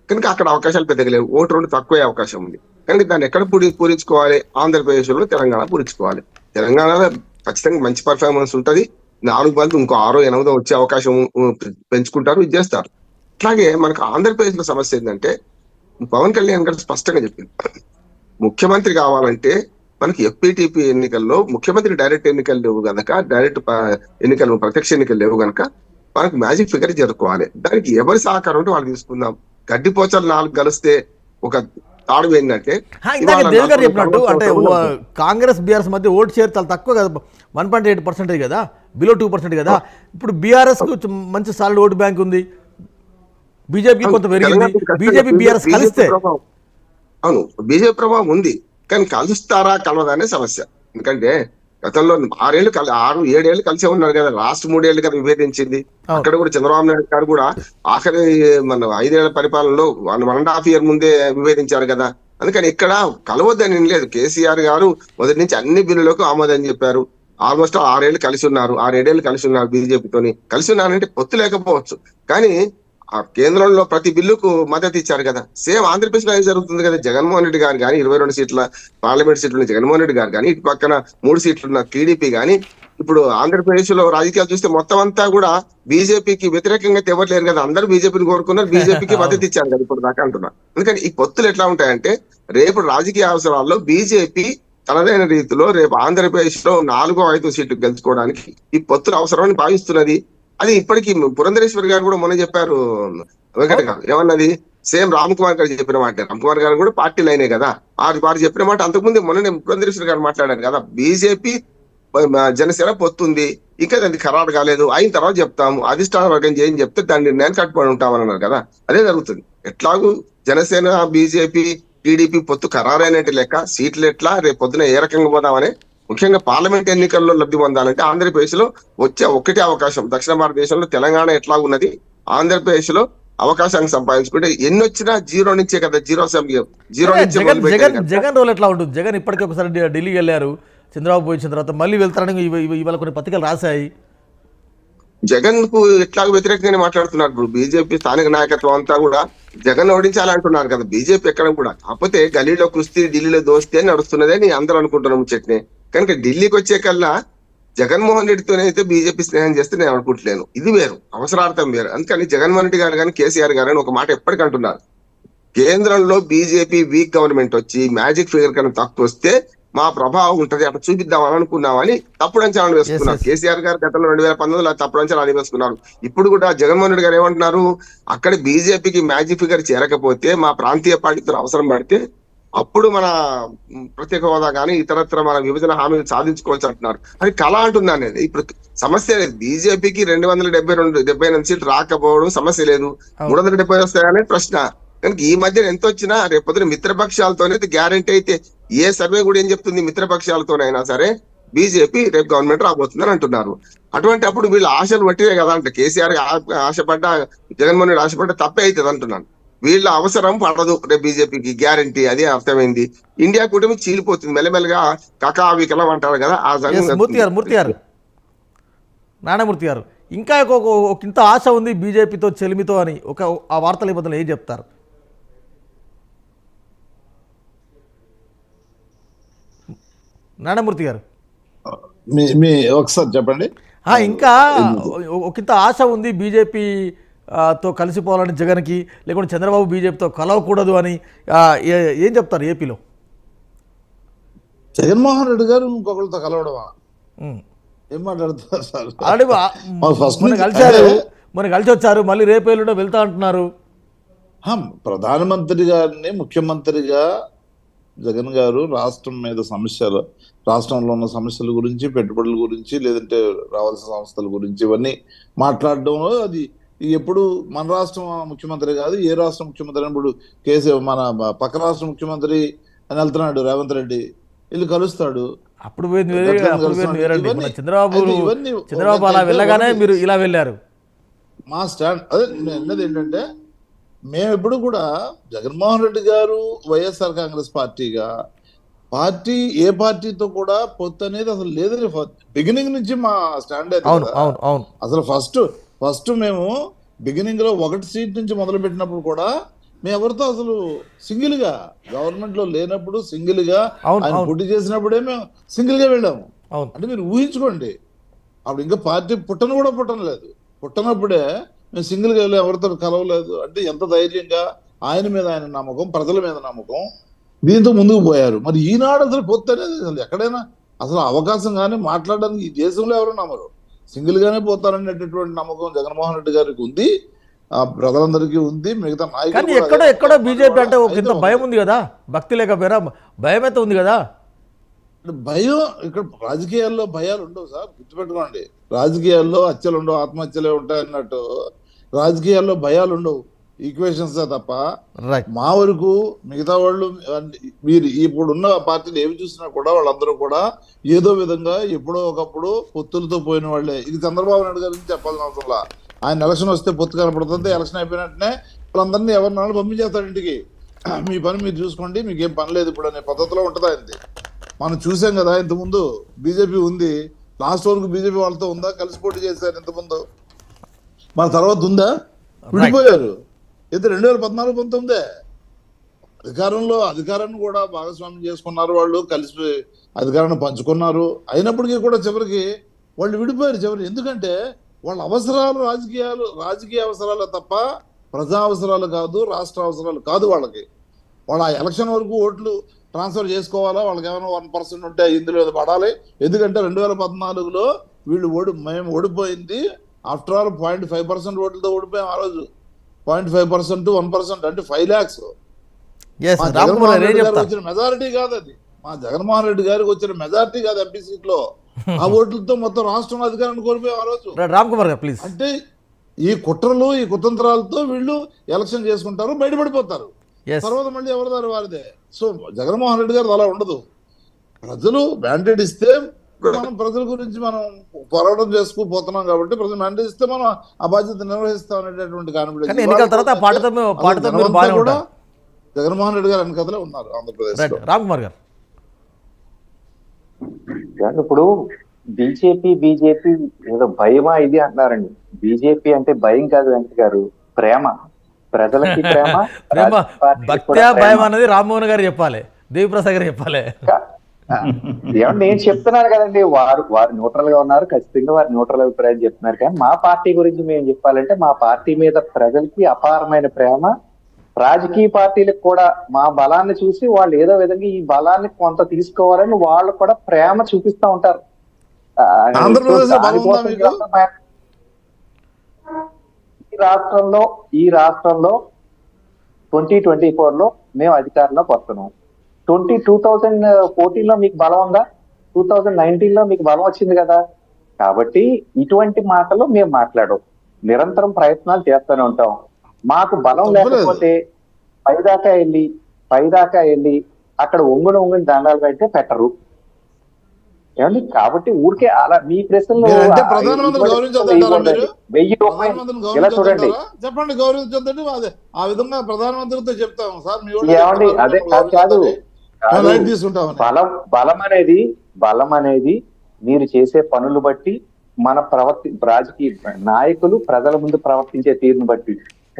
కనుక అక్కడ అవకాశాలు పెద్దగా లేవు, ఓటు 2 తక్కువే అవకాశం ఉంది. కనుక దాన్ని ఎక్కడ పూరించుకోవాలి? ఆంధ్రప్రదేశ్ లో, తెలంగాణ పూరించుకోవాలి. తెలంగాణలో ఖచ్చితంగా మంచి పర్ఫార్మెన్స్ ఉంటుంది. 4 బదులు ఇంకో 6-8 వచ్చే అవకాశం పెంచుకుంటారు, ఇది చేస్తారు. అట్లాగే మనకు ఆంధ్రప్రదేశ్ లో సమస్య ఏంటంటే, పవన్ కళ్యాణ్ గారు స్పష్టంగా చెప్పింది, ముఖ్యమంత్రి కావాలంటే మనకి ఎఫ్పిటిపి ఎన్నికల్లో ముఖ్యమంత్రి డైరెక్ట్ ఎన్నికలు లేవు కనుక, డైరెక్ట్ ఎన్నికలు, ప్రత్యక్ష ఎన్నికలు లేవు కనుక మనకు మ్యాజిక్ ఫిగర్ జరుపుకోవాలి. దానికి ఎవరి సహకారం ఉంటే వాళ్ళు తీసుకుందాం. గడ్డిపోచలు 4 కలిస్తే ఒక తాడు ఏంటంటే, దేవి గారు చెప్పినట్టు అంటే కాంగ్రెస్ బీఆర్ఎస్ మధ్య ఓటు షేర్ చాలా తక్కువ కదా, 1.8% కదా, బిలో 2% కదా. ఇప్పుడు బీఆర్ఎస్ కు మంచి సాలిడ్ ఓటు బ్యాంక్ ఉంది, బీజేపీ కొంత పెరిగింది. బీజేపీ బీఆర్ఎస్ కలిస్తే, అవును బీజేపీ ప్రభావం ఉంది, కానీ కలుస్తారా కలవదా అనే సమస్య. ఎందుకంటే గతంలో 6-7 ఏళ్ళు కలిసే ఉన్నారు కదా, లాస్ట్ 3 ఏళ్ళు కదా విభేదించింది. అక్కడ కూడా చంద్రబాబు నాయుడు గారు కూడా ఆఖరి మన 5 ఏళ్ల పరిపాలనలో 1.5 year ముందే విభేదించారు కదా. అందుకని ఇక్కడ కలవద్దని లేదు. కేసీఆర్ గారు మొదటి నుంచి అన్ని బిల్లులకు ఆమోదం చెప్పారు. ఆల్మోస్ట్ 6 ఏళ్ళు కలిసి ఉన్నారు, 6-7 ఏళ్ళు కలిసి ఉన్నారు బీజేపీతోని. కలిసి ఉన్నారంటే పొత్తు లేకపోవచ్చు, కానీ ఆ కేంద్రంలో ప్రతి బిల్లుకు మద్దతు ఇచ్చారు కదా. సేమ్ ఆంధ్రప్రదేశ్ లో జరుగుతుంది కదా. జగన్మోహన్ రెడ్డి గారు కానీ 22 సీట్ల పార్లమెంట్ సీట్లు జగన్మోహన్ రెడ్డి గారు కానీ, ఇటు పక్కన 3 సీట్లున్న టీడీపీ కానీ, ఇప్పుడు ఆంధ్రప్రదేశ్ లో రాజకీయాలు చూస్తే మొత్తం అంతా కూడా బీజేపీకి వ్యతిరేకంగా ఎవరు లేరు కదా. అందరూ బీజేపీని కోరుకున్నారు, బీజేపీకి మద్దతు ఇచ్చారు కదా ఇప్పుడు దాకా అంటున్నారు. అందుకని ఈ పొత్తులు ఎట్లా ఉంటాయంటే, రేపు రాజకీయ అవసరాల్లో బీజేపీ తనదైన రీతిలో రేపు ఆంధ్రప్రదేశ్ లో 4-5 సీట్లు గెలుచుకోవడానికి ఈ పొత్తులు అవసరమని భావిస్తున్నది. అది ఇప్పటికీ పురంధరేశ్వరి గారు కూడా మొన్న చెప్పారు వెంకట గారు. ఏమన్నది? సేమ్ రామ్ కుమార్ గారు చెప్పిన మాట. రామ్ కుమార్ గారు కూడా పార్టీ లైనే కదా, వారు చెప్పిన మాట అంతకుముందు మొన్ననే పురంధరేశ్వరి గారు మాట్లాడారు కదా. బీజేపీ జనసేన పొత్తుంది, ఇంకా దానికి ఖరారు కాలేదు, అయిన తర్వాత చెప్తాము, అధిష్టాన వర్గం చేయని చెప్తే దాని నిర్ణయాన్ని కట్టుబడి ఉంటామని అన్నారు కదా. అదే జరుగుతుంది. ఎట్లాగూ జనసేన బీజేపీ టీడీపీ పొత్తు ఖరారైనట్టు లెక్క. సీట్లు ఎట్లా రేపు పొద్దున ఏ రకంగా పోదామని, ముఖ్యంగా పార్లమెంట్ ఎన్నికల్లో లబ్ధి పొందాలంటే ఆంధ్రప్రదేశ్ లో వచ్చే ఒక్కటే అవకాశం. దక్షిణ భారతదేశంలో తెలంగాణ ఎట్లా ఉన్నది, ఆంధ్రప్రదేశ్ లో అవకాశాన్ని సంపాదించుకుంటే ఎన్ని వచ్చినా జీరో నుంచే కదా. జీరో నుంచి జగన్ రోల్ ఎట్లా ఉంటుంది? జగన్ ఇప్పటికే ఒకసారి ఢిల్లీకి వెళ్ళారు, చంద్రబాబు పోయిన తర్వాత మళ్ళీ వెళ్తారని ఇవాళ కొన్ని పత్రికలు రాశాయి. జగన్ కు ఎట్లాగో వ్యతిరేకంగానే మాట్లాడుతున్నారు. ఇప్పుడు బీజేపీ స్థానిక నాయకత్వం అంతా కూడా జగన్ ఓడించాలంటున్నారు కదా. బీజేపీ ఎక్కడ కూడా, కాకపోతే గల్లీలో కుస్తీ ఢిల్లీలో దోస్తీ అని నడుస్తున్నదని అందరూ అనుకుంటున్నాం చట్నీ. కనుక ఢిల్లీకి వచ్చే కల్లా జగన్మోహన్ రెడ్డితోనే అయితే బీజేపీ స్నేహం చేస్తే నేను అనుకుంటలేను. ఇది వేరు, అవసరార్థం వేరు. అందుకని జగన్మోహన్ రెడ్డి గారు కానీ కేసీఆర్ గారు అని ఒక మాట ఎప్పటికంటున్నారు, కేంద్రంలో బీజేపీ వీక్ గవర్నమెంట్ వచ్చి మ్యాజిక్ ఫిగర్ కన్నా తక్కువ వస్తే మా ప్రభావం ఉంటది, అట్లా చూపిద్దామని అనుకున్నామని తప్పుడు అంచనాలు వేసుకున్నారు. కేసీఆర్ గారు గతంలో 2019లో తప్పుడు అంచనాలు వేసుకున్నారు. ఇప్పుడు కూడా జగన్మోహన్ రెడ్డి గారు ఏమంటున్నారు, అక్కడ బీజేపీకి మ్యాజిక్ ఫిగర్ చేరకపోతే మా ప్రాంతీయ పార్టీతో అవసరం పడితే అప్పుడు మన ప్రత్యేక హోదా కానీ ఇతరత్ర మన విభజన హామీలు సాధించుకోవచ్చు అంటున్నారు. అది కళ అంటున్నాను నేను. ఇప్పుడు సమస్య లేదు, బీజేపీకి 272 సీట్లు రాకపోవడం సమస్య లేదు, 370 వస్తాయనే ప్రశ్న. కనుక ఈ మధ్య ఎంత వచ్చినా రేపొద్దున మిత్రపక్షాలతోనే గ్యారంటీ అయితే, ఏ సర్వే కూడా ఏం చెప్తుంది, మిత్రపక్షాలతోనైనా సరే బీజేపీ రేపు గవర్నమెంట్ రాబోతుందని అంటున్నారు. అటువంటి అప్పుడు వీళ్ళు ఆశలు పట్టివే కదా. అంటే కేసీఆర్ ఆశపడ్డా జగన్మోహన్ రెడ్డి ఆశపడ్డా తప్పే అవుతుంది అంటున్నాను. వీళ్ళ అవసరం పడదు రేపు బీజేపీకి, గ్యారంటీ. అదే అర్థమైంది. ఇండియా కూటమి చీలిపోతుంది మెల్లమెల్లగా, కకావికలం అంటారు కదా. ఆ మూర్తి గారు నారాయణమూర్తి గారు, ఇంకా ఒక ఇంత ఆశ ఉంది బీజేపీతో చెలిమితో అని ఒక ఆ వార్తల బదులు ఏం చెప్తారు? నారాయణమూర్తి గారు ఒకసారి చెప్పండి. ఇంకా ఒకంత ఆశ ఉంది బీజేపీ తో కలిసిపోవాలని జగన్కి, లేకుంటే చంద్రబాబు బీజేపీతో కలవకూడదు అని ఏం చెప్తారు? ఏపీలో జగన్మోహన్ రెడ్డి గారు ఇంకొకరితో కలవడమా? ఏం మాట్లాడుతున్నారు సార్? మొన్న కలిసి వచ్చారు, మళ్ళీ రేపు ఎల్లుండో వెళ్తా అంటున్నారు. ప్రధానమంత్రి గారిని ముఖ్యమంత్రిగా జగన్ గారు రాష్ట్రం మీద సమస్యలు, రాష్ట్రంలో ఉన్న సమస్యల గురించి, పెట్టుబడుల గురించి, లేదంటే రావాల్సిన సంస్థల గురించి ఇవన్నీ మాట్లాడడంలో అది ఎప్పుడు మన రాష్ట్రం ముఖ్యమంత్రి కాదు, ఏ రాష్ట్ర ముఖ్యమంత్రి ఇప్పుడు మన పక్క రాష్ట్ర ముఖ్యమంత్రి అని వెళ్తున్నాడు రేవంత్ రెడ్డి, వెళ్ళి కలుస్తాడు. అప్పుడు చంద్రబాబు అలా వెళ్ళగానే మీరు ఇలా వెళ్ళారు. మా స్టాండ్ అదే అన్నది ఏంటంటే, మేము ఎప్పుడు కూడా జగన్మోహన్ రెడ్డి గారు వైఎస్ఆర్ కాంగ్రెస్ పార్టీగా ఏ పార్టీతో కూడా పొత్తు అనేది అసలు లేదని బిగినింగ్ నుంచి మా స్టాండ్ అయితే. అసలు ఫస్ట్ మేము బిగినింగ్ లో 1 సీట్ నుంచి మొదలు పెట్టినప్పుడు కూడా మేము ఎవరితో అసలు సింగిల్ గా, గవర్నమెంట్ లో లేనప్పుడు సింగిల్ గా, ఆయన పోటీ చేసినప్పుడే మేము సింగిల్ గా వెళ్ళాము. అంటే మీరు ఊహించుకోండి, అప్పుడు ఇంకా పార్టీ పుట్టనలేదు. పుట్టనప్పుడే మేము సింగిల్ గా వెళ్ళాం, ఎవరితో కలవలేదు. అంటే ఎంత ధైర్యంగా ఆయన మీద ఆయన నమ్మకం, ప్రజల మీద నమ్మకం, దీంతో ముందుకు పోయారు. మరి ఈనాడు అసలు పొత్తు అనేది అసలు ఎక్కడైనా అసలు అవకాశం కానీ మాట్లాడడానికి ఈ దేశంలో ఎవరు నమ్మరు. సింగిల్ గానే పోతారనేటటువంటి నమ్మకం జగన్మోహన్ రెడ్డి గారికి ఉంది, ప్రజలందరికీ ఉంది, మిగతా నాయకులు. ఎక్కడో బీజేపీ అంటే ఒక భయం ఉంది కదా, భక్తి లేకపోయినా భయం అయితే ఉంది కదా. భయం ఇక్కడ రాజకీయాల్లో భయాలు ఉండవు సార్, గుర్తుపెట్టుకోండి. రాజకీయాల్లో హత్యలు ఉండవు, ఆత్మహత్యలే ఉంటాయి అన్నట్టు రాజకీయాల్లో భయాలు ఉండవు, ఈక్వేషన్స్ తప్ప. మా వరకు మిగతా వాళ్ళు మీరు ఇప్పుడున్న పార్టీలు ఏమి చూసినా కూడా వాళ్ళందరూ కూడా ఏదో విధంగా ఎప్పుడో ఒకప్పుడు పొత్తులతో పోయిన వాళ్ళే. ఇది చంద్రబాబు నాయుడు గారి నుంచి చెప్పాల్సిన అవసరంలా. ఆయన ఎలక్షన్ వస్తే పొత్తు కనపడుతుంది, ఎలక్షన్ అయిపోయినట్టునే వాళ్ళందరినీ ఎవరినాళ్ళు పంపించేస్తాడు ఇంటికి, మీ పని మీరు చూసుకోండి, మీకు ఏం పని లేదు ఇప్పుడు అనే పద్ధతిలో ఉంటుంది ఆయనది. మనం చూసాం కదా, ఇంతకుముందు బీజేపీ ఉంది, లాస్ట్ వరకు బీజేపీ వాళ్ళతో ఉందా, కలిసి పోటీ చేశారు ఇంతకుముందు, మన తర్వాత ఉందా, విడిపోయారు. అయితే 2014-19 అధికారాన్ని కూడా భాగస్వామ్యం చేసుకున్నారు, వాళ్ళు కలిసి అధికారాన్ని పంచుకున్నారు. అయినప్పటికీ కూడా చివరికి వాళ్ళు విడిపోయారు. ఎందుకంటే వాళ్ళ అవసరాలు రాజకీయ అవసరాలు తప్ప ప్రజా అవసరాలు కాదు, రాష్ట్ర అవసరాలు కాదు. వాళ్ళ ఎలక్షన్ వరకు ఓట్లు ట్రాన్స్ఫర్ చేసుకోవాలా, వాళ్ళకి ఏమైనా 1% ఉంటే ఇందులో పడాలి. ఎందుకంటే 2014లో మేము ఓడిపోయింది ఆఫ్టర్ ఆల్ 0.5% ఓట్లతో ఓడిపోయాం. ఆ రోజు 0.5% 1% అంటే 5 lakhs. వచ్చిన మెజారిటీ కాదు అది, మా జగన్మోహన్ రెడ్డి గారికి వచ్చిన మెజారిటీ కాదు ఎంపీ సీట్లో. ఆ ఓట్లతో మొత్తం రాష్ట్రం అధికారాన్ని కోల్పోయాం ఆ రోజు. రామ్ కుమార్ గారు ప్లీజ్. అంటే ఈ కుట్రలు ఈ కుతంత్రాలతో వీళ్ళు ఎలక్షన్ చేసుకుంటారు, బయటపడిపోతారు. Yes. తర్వాత మళ్ళీ ఎవరిదారు వారిదే. సో జగన్మోహన్ రెడ్డి గారు అలా ఉండదు. ప్రజలు మ్యాండేట్ ఇస్తే మనం ప్రజల గురించి మనం పోరాటం చేసుకుపోతున్నాం కాబట్టి ప్రజలు మ్యాండేట్ ఇస్తే మనం ఆ బాధ్యత నిర్వహిస్తాం అనేటటువంటి కానీ ఎన్నికల తర్వాత ఆ పాటతో మీరు బాగానే కూడా ఉంటారు. జగన్మోహన్ రెడ్డి గారు వెనకథలో ఉన్నారు ఆంధ్రప్రదేశ్. రైట్ రామ్ కుమార్ గారు. ఇప్పుడు బీజేపీ ఏదో భయమా ఇది అంటున్నారండి. బీజేపీ అంటే భయం కాదు వెంకట గారు, ప్రేమ. ప్రజలకి ప్రేమ, ప్రేమ పార్టీకి కూడా భక్త్యా ప్రేమ. భయం అనేది రామ్మోహన్ గారు చెప్పాలి, దేవిప్రసాద్ గారు చెప్పాలి. ఏమంటే నేను చెప్తున్నాను కదండి, వారు న్యూట్రల్ గా ఉన్నారు, ఖచ్చితంగా వారు న్యూట్రల్ అభిప్రాయం చెప్తున్నారు. కానీ మా పార్టీ గురించి మేము చెప్పాలంటే మా పార్టీ మీద ప్రజలకి అపారమైన ప్రేమ. రాజకీయ పార్టీలకు కూడా మా బలాన్ని చూసి వాళ్ళు ఏదో విధంగా ఈ బలాన్ని కొంత తీసుకోవాలని వాళ్ళు కూడా ప్రేమ చూపిస్తూ ఉంటారు. ఆంధ్రప్రదేశ్ ఈ రాష్ట్రంలో 2024 లో మేము అధికారంలోకి వస్తున్నాం. 2014 లో మీకు బలం ఉందా? 2019 లో మీకు బలం వచ్చింది కదా. కాబట్టి ఇటువంటి మాటలు మేము మాట్లాడం, నిరంతరం ప్రయత్నాలు చేస్తూనే ఉంటాం. మాకు బలం లేకపోతే పైదాకా వెళ్ళి అక్కడ ఒంగుని దండాలు పెడితే పెట్టరు ఏమండి. కాబట్టి ఊరికే అలా మీ ప్రశ్నలు అంటే ప్రధానమంత్రి గౌరవించొద్దంటారా మీరు? 1000 రూపాయలు ఇలా చూడండి. చెప్పండి, గౌరవించొద్దండి. అదే ఆ విధంగా ప్రధానమంత్రితో చెప్తాం సార్, మీ ఏమండి అదే కాదు తీసుకుంటాం. బలం అనేది మీరు చేసే పనులు బట్టి మన రాజకీయ నాయకులు ప్రజల ముందు ప్రవర్తించే తీరును బట్టి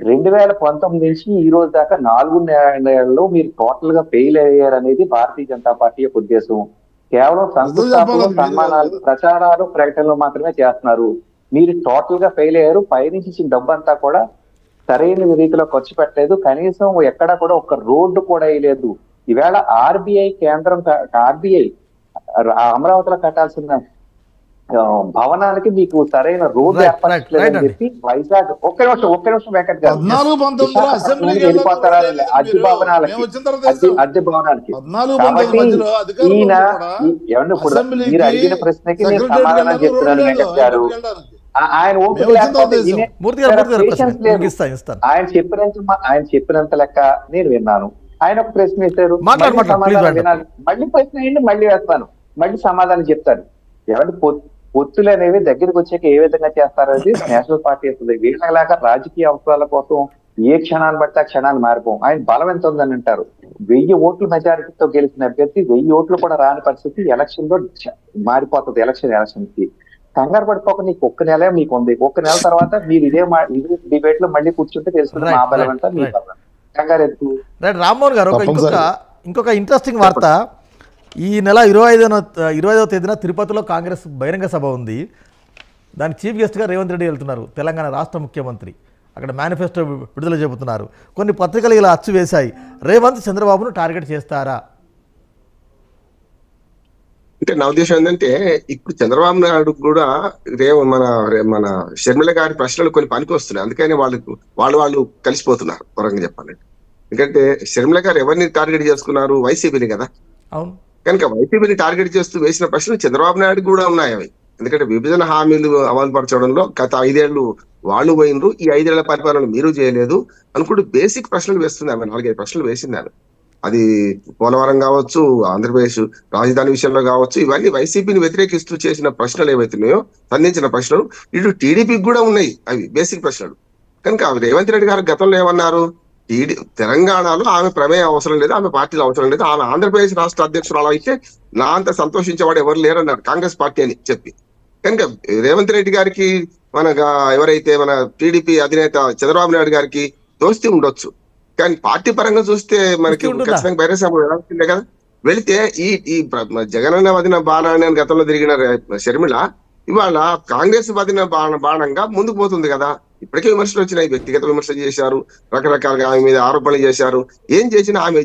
2019 నుంచి ఈ రోజు దాకా 4 నెలల్లో మీరు టోటల్ గా ఫెయిల్ అయ్యారు అనేది భారతీయ జనతా పార్టీ యొక్క ఉద్దేశం. కేవలం సంస్థాపనలు, సన్మానాలు, ప్రచారాలు, ప్రకటనలు మాత్రమే చేస్తున్నారు. మీరు టోటల్ గా ఫెయిల్ అయ్యారు. పైనుంచి ఇచ్చిన డబ్బు అంతా కూడా సరైన రీతిలో ఖర్చు పెట్టలేదు. కనీసం ఎక్కడా కూడా ఒక రోడ్డు కూడా వేయలేదు. ఈవేళ ఆర్బీఐ అమరావతిలో కట్టాల్సిన భవనానికి మీకు సరైన రోడ్డు ఏర్పరచలేదని చెప్పి వైజాగ్ ఒక్క నిమిషం వెంకట్ గారు వెళ్ళిపోతారా అద్దె భవనాలకి కాబట్టి ఈయన ఏమన్నా ఇప్పుడు మీరు అడిగిన ప్రశ్నకి నేను సమాధానం చెప్తున్నాను వెంకట్ గారు. ఆయన ఓపిక లేకపోతే ఆయన చెప్పినంత లెక్క నేను విన్నాను. ఆయన ఒక ప్రశ్న వేశారు, సమాధానం వినాలి. మళ్ళీ ప్రశ్న అయ్యింది, మళ్ళీ వేస్తాను, మళ్ళీ సమాధానం చెప్తాను. ఏమంటే పొత్తులు అనేవి దగ్గరికి వచ్చాక ఏ విధంగా చేస్తారనేది నేషనల్ పార్టీ వస్తుంది. వీళ్ళలాగా రాజకీయ అవసరాల కోసం ఏ క్షణాన్ని బట్టి ఆ క్షణాన్ని మారిపోం. ఆయన బలం ఎంత ఉందని అంటారు. 1000 ఓట్ల మెజారిటీతో గెలిచిన అభ్యర్థి 1000 ఓట్లు కూడా రాని పరిస్థితి ఎలక్షన్ లో మారిపోతుంది. ఎలక్షన్ కి కంగారు పడిపోక నీకు ఒక్క నెలే మీకు ఉంది. ఒక్క నెల తర్వాత మీరు ఇదే డిబేట్ లో మళ్ళీ కూర్చుంటే తెలుస్తుంది మా బలం అంతా మీ బలం. కంగారు ఎందుకు? రామ్మోహన్ గారు ఇంకొక ఇంట్రెస్టింగ్ వార్త. ఈ నెల 25వ తేదీన తిరుపతిలో కాంగ్రెస్ బహిరంగ సభ ఉంది. దానికి చీఫ్ గెస్ట్గా రేవంత్ రెడ్డి వెళ్తున్నారు, తెలంగాణ రాష్ట్ర ముఖ్యమంత్రి. అక్కడ మేనిఫెస్టో విడుదల చెబుతున్నారు. కొన్ని పత్రికలు ఇలా అచ్చు వేశాయి, రేవంత్ చంద్రబాబును టార్గెట్ చేస్తారా? అంటే నా ఉద్దేశం ఏంటంటే ఇప్పుడు చంద్రబాబు నాయుడు కూడా మన షర్మిల గారి ప్రశ్నలు కొన్ని పనికి వస్తున్నాయి. అందుకని వాళ్ళు కలిసిపోతున్నారు పరంగా చెప్పాలంటే. ఎందుకంటే షర్మిల గారు ఎవరిని టార్గెట్ చేసుకున్నారు? వైసీపీని కదా. అవును. కనుక వైసీపీని టార్గెట్ చేస్తూ వేసిన ప్రశ్నలు చంద్రబాబు నాయుడు కూడా ఉన్నాయి అవి. ఎందుకంటే విభజన హామీలు అమలు పరచడంలో గత 5 ఏళ్లు వాళ్ళు పోయినరు, ఈ 5 ఏళ్ల పరిపాలన మీరు చేయలేదు అనుకుంటూ బేసిక్ ప్రశ్నలు వేస్తుంది ఆమె. 4-5 ప్రశ్నలు వేసింది ఆమె. అది పోలవరం కావచ్చు, ఆంధ్రప్రదేశ్ రాజధాని విషయంలో కావచ్చు, ఇవన్నీ వైసీపీని వ్యతిరేకిస్తూ చేసిన ప్రశ్నలు ఏవైతున్నాయో, సంధించిన ప్రశ్నలు ఇటు టీడీపీకి కూడా ఉన్నాయి అవి బేసిక్ ప్రశ్నలు. కనుక రేవంత్ రెడ్డి గారు గతంలో ఏమన్నారు? తెలంగాణలో ఆమె ప్రమేయం అవసరం లేదు, ఆమె పార్టీలు అవసరం లేదు, ఆమె ఆంధ్రప్రదేశ్ రాష్ట్ర అధ్యక్షురాలు అయితే నా అంత సంతోషించేవాడు ఎవరు లేరన్నారు కాంగ్రెస్ పార్టీ అని చెప్పి. కనుక రేవంత్ రెడ్డి గారికి ఎవరైతే మన టీడీపీ అధినేత చంద్రబాబు నాయుడు గారికి దోస్తీ ఉండొచ్చు, కానీ పార్టీ పరంగా చూస్తే మనకి ఖచ్చితంగా బహిరంగ సభ వెళ్తుందే కదా. వెళితే ఈ జగనన్న వదిన బాణాన్ని గతంలో తిరిగిన షర్మిల ఇవాళ కాంగ్రెస్ వదిన బాణంగా ముందుకు పోతుంది కదా. ఇప్పటికే విమర్శలు వచ్చినాయి, వ్యక్తిగత విమర్శలు చేశారు, రకరకాలుగా ఆమె మీద ఆరోపణలు చేశారు. ఏం చేసినా ఆమె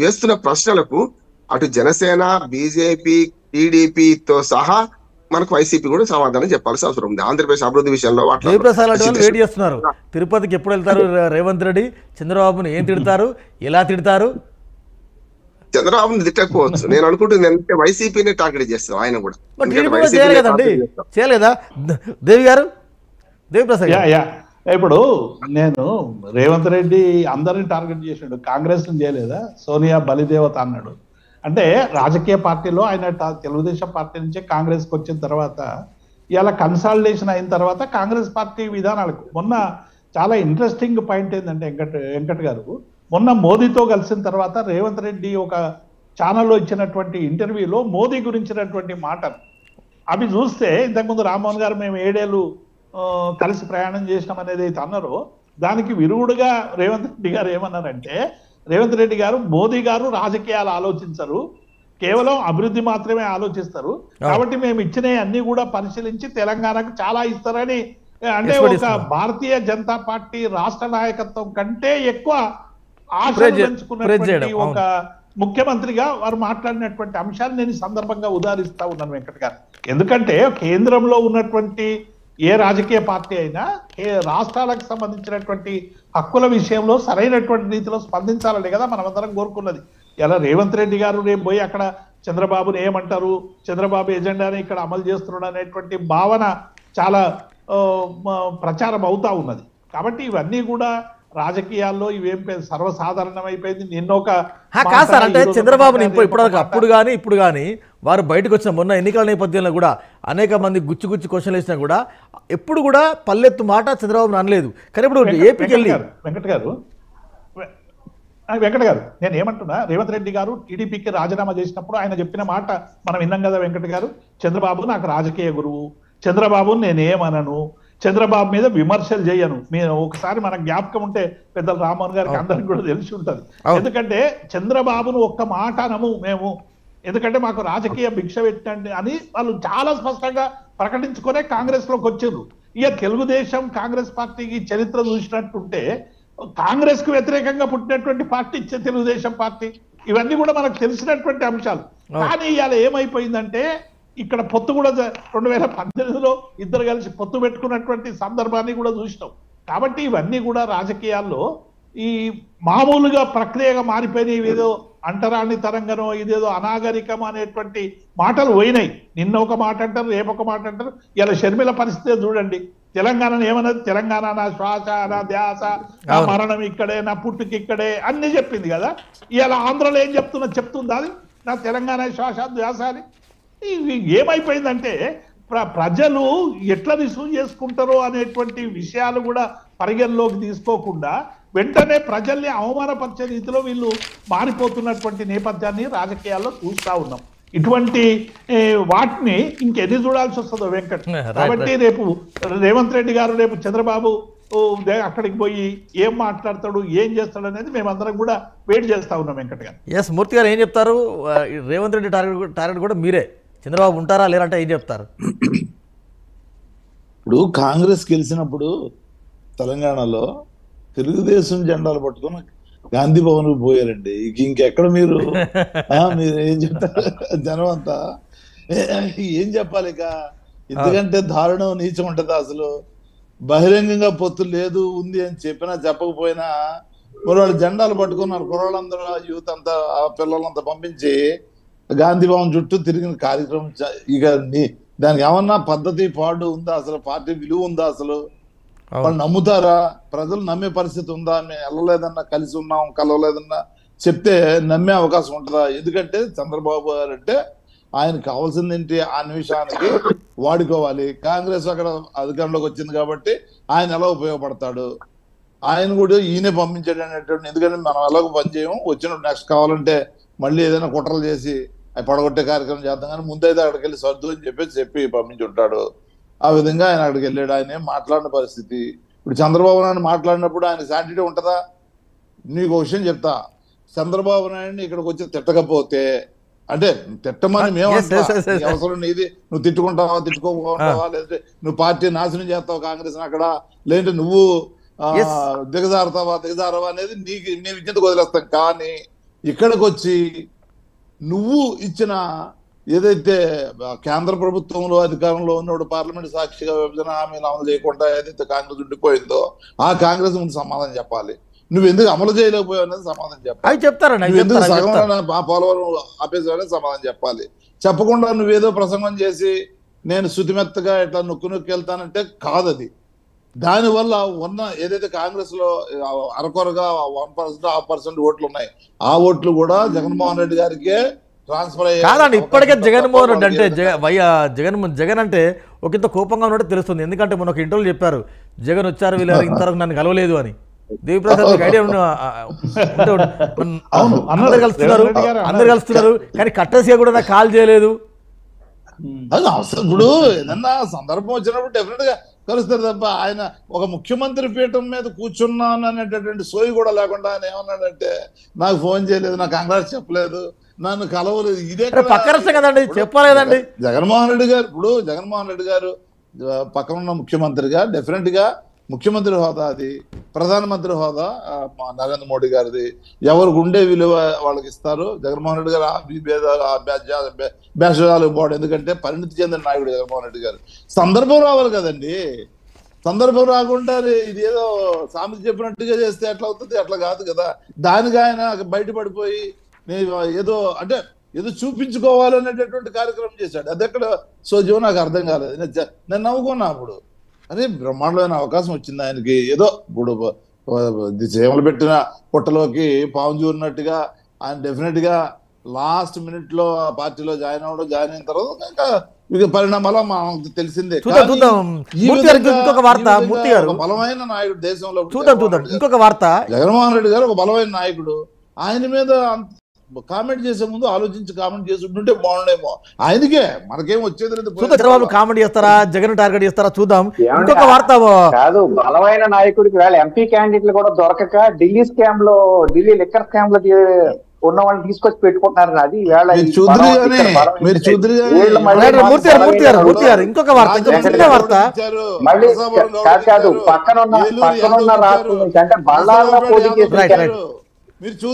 వేస్తున్న ప్రశ్నలకు అటు జనసేన, బీజేపీ, టీడీపీతో సహా మనకు వైసీపీ కూడా సమాధానం చెప్పాల్సిన అవసరం ఉంది. ఆంధ్రప్రదేశ్ అభివృద్ధి విషయంలో వెయిట్ చేస్తున్నారు. తిరుపతికి ఎప్పుడు వెళ్తారు రేవంత్ రెడ్డి? చంద్రబాబుని ఏం తిడతారు, ఎలా తిడతారు? చంద్రబాబుని తిట్టకపోవచ్చు. నేను అనుకుంటుంది అంటే వైసీపీనే టార్గెట్ చేస్తాం ఆయన కూడా. మరి ఎందుకంటే టీడీపీ వైసీపీనే చేయాలి కదండి, target చేస్తాం. చేయలేదా దేవి గారు, దేవి ప్రసాద్ గారు? యా ఇప్పుడు నేను రేవంత్ రెడ్డి అందరిని టార్గెట్ చేసాడు, కాంగ్రెస్ చేయలేదా? సోనియా బలిదేవత అన్నాడు. అంటే రాజకీయ పార్టీలో ఆయన తెలుగుదేశం పార్టీ నుంచి కాంగ్రెస్కి వచ్చిన తర్వాత ఇలా కన్సాలిడేషన్ అయిన తర్వాత కాంగ్రెస్ పార్టీ విధానాలకు మొన్న చాలా ఇంట్రెస్టింగ్ పాయింట్ ఏంటంటే వెంకట్ గారు, మొన్న మోదీతో కలిసిన తర్వాత రేవంత్ రెడ్డి ఒక ఛానల్లో ఇచ్చినటువంటి ఇంటర్వ్యూలో మోదీ గురించినటువంటి మాటలు అవి చూస్తే, ఇంతకుముందు రామ్మోహన్ గారు మేము 7 ఏళ్ళు కలిసి ప్రయాణం చేసినాం అనేది అయితే అన్నారో దానికి విరుగుడుగా రేవంత్ రెడ్డి గారు ఏమన్నారంటే, రేవంత్ రెడ్డి గారు మోదీ గారు రాజకీయాలు ఆలోచించరు, కేవలం అభివృద్ధి మాత్రమే ఆలోచిస్తారు, కాబట్టి మేము ఇచ్చినవి అన్ని కూడా పరిశీలించి తెలంగాణకు చాలా ఇస్తారని, అంటే ఒక భారతీయ జనతా పార్టీ రాష్ట్ర నాయకత్వం కంటే ఎక్కువ ఆశలు పెంచుకున్నటువంటి ఒక ముఖ్యమంత్రిగా వారు మాట్లాడినటువంటి అంశాన్ని నేను ఈ సందర్భంగా ఉదాహరిస్తా ఉన్నాను వెంకట్ గారు. ఎందుకంటే కేంద్రంలో ఉన్నటువంటి ఏ రాజకీయ పార్టీ అయినా రాష్ట్రాలకు సంబంధించినటువంటి హక్కుల విషయంలో సరైనటువంటి రీతిలో స్పందించాలని కదా మనమందరం కోరుకున్నది. ఇలా రేవంత్ రెడ్డి గారు రేపు పోయి అక్కడ చంద్రబాబుని ఏమంటారు, చంద్రబాబు ఎజెండాని ఇక్కడ అమలు చేస్తున్నాడు అనేటువంటి భావన చాలా ప్రచారం అవుతా ఉన్నది. కాబట్టి ఇవన్నీ కూడా రాజకీయాల్లో ఇవేం సర్వసాధారణం అయిపోయింది. నిన్నొక కాదు సార్, అంటే చంద్రబాబుని ఇప్పటివరకు అప్పుడు కానీ ఇప్పుడు కానీ వారు బయటకు వచ్చిన మొన్న ఎన్నికల నేపథ్యంలో కూడా అనేక మంది గుచ్చి క్వశ్చన్లు వేసినా కూడా ఎప్పుడు కూడా పల్లెత్తు మాట చంద్రబాబు అనలేదు. కానీ ఇప్పుడు ఏపీకి వెళ్ళి వెంకట్ గారు నేను ఏమంటున్నా, రేవంత్ రెడ్డి గారు టీడీపీకి రాజీనామా చేసినప్పుడు ఆయన చెప్పిన మాట మనం విన్నాం కదా వెంకట్ గారు, చంద్రబాబు నాకు రాజకీయ గురువు, చంద్రబాబు నేనేమనను, చంద్రబాబు మీద విమర్శలు చేయను. మీరు ఒకసారి మన జ్ఞాపకం ఉంటే పెద్దలు రామ్మోహన్ గారికి అందరికి కూడా తెలిసి ఉంటుంది. ఎందుకంటే చంద్రబాబును ఒక్క మాట అనము మేము, ఎందుకంటే మాకు రాజకీయ భిక్ష పెట్టండి అని వాళ్ళు చాలా స్పష్టంగా ప్రకటించుకునే కాంగ్రెస్ లోకి వచ్చారు. ఇక తెలుగుదేశం కాంగ్రెస్ పార్టీకి చరిత్ర చూసినట్టుంటే కాంగ్రెస్ కు వ్యతిరేకంగా పుట్టినటువంటి పార్టీ తెలుగుదేశం పార్టీ, ఇవన్నీ కూడా మనకు తెలిసినటువంటి అంశాలు. కానీ ఇవాళ ఏమైపోయిందంటే ఇక్కడ పొత్తు కూడా 2018లో ఇద్దరు కలిసి పొత్తు పెట్టుకున్నటువంటి సందర్భాన్ని కూడా చూసినాం. కాబట్టి ఇవన్నీ కూడా రాజకీయాల్లో ఈ మామూలుగా ప్రక్రియగా మారిపోయినాయి. ఏదో అంటరాని తరంగనో ఇదేదో అనాగరికం అనేటువంటి మాటలు పోయినాయి. నిన్న ఒక మాట అంటారు, రేపు ఒక మాట అంటారు. ఇలా షర్మిల పరిస్థితి చూడండి, తెలంగాణను ఏమన్నది, తెలంగాణ నా శ్వాస, నా ధ్యాస, నా మరణం ఇక్కడే, నా పుట్టుకి ఇక్కడే అన్ని చెప్పింది కదా. ఇలా ఆంధ్రలో ఏం చెప్తుందా అది, నా తెలంగాణ శ్వాస ధ్యాస అని. ఏమైపోయిందంటే ప్రజలు ఎట్లా రిసీవ్ చేసుకుంటారో అనేటువంటి విషయాలు కూడా పరిగణలోకి తీసుకోకుండా వెంటనే ప్రజల్ని అవమానపరిచే రీతిలో వీళ్ళు మారిపోతున్నటువంటి నేపథ్యాన్ని రాజకీయాల్లో చూస్తా ఉన్నాం. ఇటువంటి వాటిని ఇంకెన్ని చూడాల్సి వస్తుందో వెంకట్. కాబట్టి రేపు రేవంత్ రెడ్డి గారు రేపు చంద్రబాబు అక్కడికి పోయి ఏం మాట్లాడతాడు, ఏం చేస్తాడు అనేది మేమందరం కూడా వెయిట్ చేస్తా ఉన్నాం వెంకట్ గారు. ఎస్, మూర్తి గారు ఏం చెప్తారు? రేవంత్ రెడ్డి టార్గెట్ కూడా మీరే, చంద్రబాబు ఉంటారా లేరంటే ఏం చెప్తారు? ఇప్పుడు కాంగ్రెస్ గెలిచినప్పుడు తెలంగాణలో తెలుగుదేశం జెండాలు పట్టుకుని గాంధీ భవన్ కు పోయారండి. ఇంకెక్కడ మీరు మీరు ఏం చెప్తారు? జనం అంతా ఏం చెప్పాలి ఇక? ఎందుకంటే దారుణం నీచం ఉంటది. అసలు బహిరంగంగా పొత్తు లేదు ఉంది అని చెప్పినా చెప్పకపోయినా మరి వాళ్ళు జెండాలు పట్టుకున్నారు. కుర్రాళ్ళందరూ యూత్ అంతా ఆ పిల్లలంతా పంపించి గాంధీ భవన్ చుట్టూ తిరిగిన కార్యక్రమం. ఇక దానికి ఏమన్నా పద్ధతి పాడు ఉందా? అసలు పార్టీ విలువ ఉందా? అసలు వాళ్ళు నమ్ముతారా? ప్రజలు నమ్మే పరిస్థితి ఉందా? మేము వెళ్ళలేదన్నా, కలిసి ఉన్నాం, కలవలేదన్నా చెప్తే నమ్మే అవకాశం ఉంటుందా? ఎందుకంటే చంద్రబాబు గారు అంటే ఆయన కావాల్సింది ఏంటి? ఆ నిమిషానికి వాడుకోవాలి. కాంగ్రెస్ అక్కడ అధికారంలోకి వచ్చింది కాబట్టి ఆయన ఎలా ఉపయోగపడతాడు, ఆయన కూడా ఈయనే పంపించాడు అనేటువంటి. ఎందుకంటే మనం ఎలాగో పనిచేయము, వచ్చినప్పుడు నెక్స్ట్ కావాలంటే మళ్ళీ ఏదైనా కుట్రలు చేసి అవి పడగొట్టే కార్యక్రమం చేద్దాం, కానీ ముందైతే అక్కడికి వెళ్ళి సర్దు అని చెప్పి పంపించి ఉంటాడు. ఆ విధంగా ఆయన అక్కడికి వెళ్ళాడు. ఆయన ఏం మాట్లాడిన పరిస్థితి. ఇప్పుడు చంద్రబాబు నాయుడు మాట్లాడినప్పుడు ఆయన శాంటిటీ ఉంటుందా? నీకు ఒక విషయం చెప్తా, చంద్రబాబు నాయుడిని ఇక్కడికి వచ్చి తిట్టకపోతే, అంటే తిట్టమని మేము అవసరం నీది, నువ్వు తిట్టుకోకపోతావా, లేదంటే నువ్వు పార్టీ నాశనం చేస్తావు కాంగ్రెస్ అక్కడ, లేదంటే నువ్వు దిగజారవా అనేది నీ విజ్ఞతకు వదిలేస్తాం. కానీ ఇక్కడికి వచ్చి నువ్వు ఇచ్చిన ఏదైతే కేంద్ర ప్రభుత్వంలో అధికారంలో ఉన్నప్పుడు పార్లమెంట్ సాక్షిగా విభజన హామీలు అమలు చేయకుండా ఏదైతే కాంగ్రెస్ ఉండిపోయిందో ఆ కాంగ్రెస్ ముందు సమాధానం చెప్పాలి. నువ్వు ఎందుకు అమలు చేయలేకపోయావు అనేది సమాధానం చెప్పాలి. అవి చెప్తారండి, అవి నువ్వు ఎందుకు చెప్తారు, అవి సగం చెప్తారు. పోలవరం ఆపేసావని సమాధానం చెప్పాలి. చెప్పకుండా నువ్వేదో ప్రసంగం చేసి నేను శుతిమెత్తగా ఇట్లా నొక్కు నొక్కి వెళ్తానంటే కాదది. దానివల్ల ఉన్న ఏదైతే కాంగ్రెస్ లో అరకొరగా 1% 1% ఓట్లు ఉన్నాయి, ఆ ఓట్లు కూడా జగన్మోహన్ రెడ్డి గారికే ట్రాన్స్ఫర్ అయ్యాయి. కాదండి, ఇప్పటికే జగన్మోహన్ రెడ్డి అంటే జగన్ అంటే ఒక ఇంత కోపంగా ఉన్నట్టు తెలుస్తుంది. ఎందుకంటే మొన్న ఒక ఇంటర్వ్యూలో చెప్పారు, జగన్ వచ్చారు వీళ్ళు ఇంతవరకు నన్ను కలవలేదు అని. దేవిప్రసాద్ ఐడియా అందరు కలుస్తున్నారు కానీ కట్టేసిగా కూడా నాకు కాల్ చేయలేదు. అది అవసరం. ఇప్పుడు ఏదన్నా సందర్భం వచ్చినప్పుడు డెఫినెట్ గా కలుస్తారు తప్ప ఆయన ఒక ముఖ్యమంత్రి పీఠం మీద కూర్చున్నాను అనేటటువంటి సోయి కూడా లేకుండా ఆయన ఏమన్నాడంటే నాకు ఫోన్ చేయలేదు, నాకు కంగ్రాట్స్ చెప్పలేదు, నన్ను కలవలేదు. ఇదే పక్కన కదండి, చెప్పలేదండి. జగన్మోహన్ రెడ్డి గారు పక్కన ఉన్న ముఖ్యమంత్రిగా డెఫినెట్ గా ముఖ్యమంత్రి హోదా అది, ప్రధానమంత్రి హోదా నరేంద్ర మోడీ గారిది. ఎవరికి ఉండే విలువ వాళ్ళకి ఇస్తారు. జగన్మోహన్ రెడ్డి గారు భేషజాలకు పోవడం, ఎందుకంటే పరిణితి చెందిన నాయకుడు జగన్మోహన్ రెడ్డి గారు. సందర్భం రావాలి కదండి. సందర్భం రాకుండా ఇది ఏదో సామెత చెప్పినట్టుగా చేస్తే ఎట్లా అవుతుంది? అట్లా కాదు కదా. దానికి ఆయన బయటపడిపోయి ఏదో అంటే ఏదో చూపించుకోవాలనేటటువంటి కార్యక్రమం చేశాడు. అది ఎక్కడ సోజీవో నాకు అర్థం కాలేదు. నేను నవ్వుకున్నా అప్పుడు, అరే బ్రహ్మాండమైన అవకాశం వచ్చింది ఆయనకి. ఏదో ఇప్పుడు చేమలు పెట్టిన పుట్టలోకి పాము చూరినట్టుగా ఆయన డెఫినెట్ గా లాస్ట్ మినిట్ లో ఆ పార్టీలో జాయిన్ అయిన తర్వాత ఇంకా పరిణామాలు మనకు తెలిసిందే. ఇంకొక వార్త, మూర్తి గారు బలమైన నాయకుడు దేశంలో. చూద్దాం ఇంకొక వార్త. జగన్మోహన్ రెడ్డి గారు ఒక బలమైన నాయకుడు. ఆయన మీద కామెంట్ చేసే ముందు ఆలోచించి కామెంట్ చేసి ఉంటుంటే బాగుండేమో. ఆయనకే మనకేం వచ్చేది లేదు. చంద్రబాబు కామెంట్ చేస్తారా, జగన్ టార్గెట్ చేస్తారా చూద్దాం. ఇంకొక వార్త కాదు, బలమైన నాయకుడికి వేళ ఎంపీ క్యాండిడేట్లు కూడా దొరకక ఢిల్లీ లిక్కర్ స్కామ్ లో ఉన్న వాళ్ళని తీసుకొచ్చి పెట్టుకుంటున్నారు. అది మూర్తి గారు ఇంకొక వార్త. కాదు, పక్కన ఉన్న రాష్ట్రం నుంచి అంటే బళ్ళాల్లో పోటీ చేసి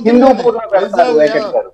హిందూపూర్లో పెడతారు వెంకట్ గారు.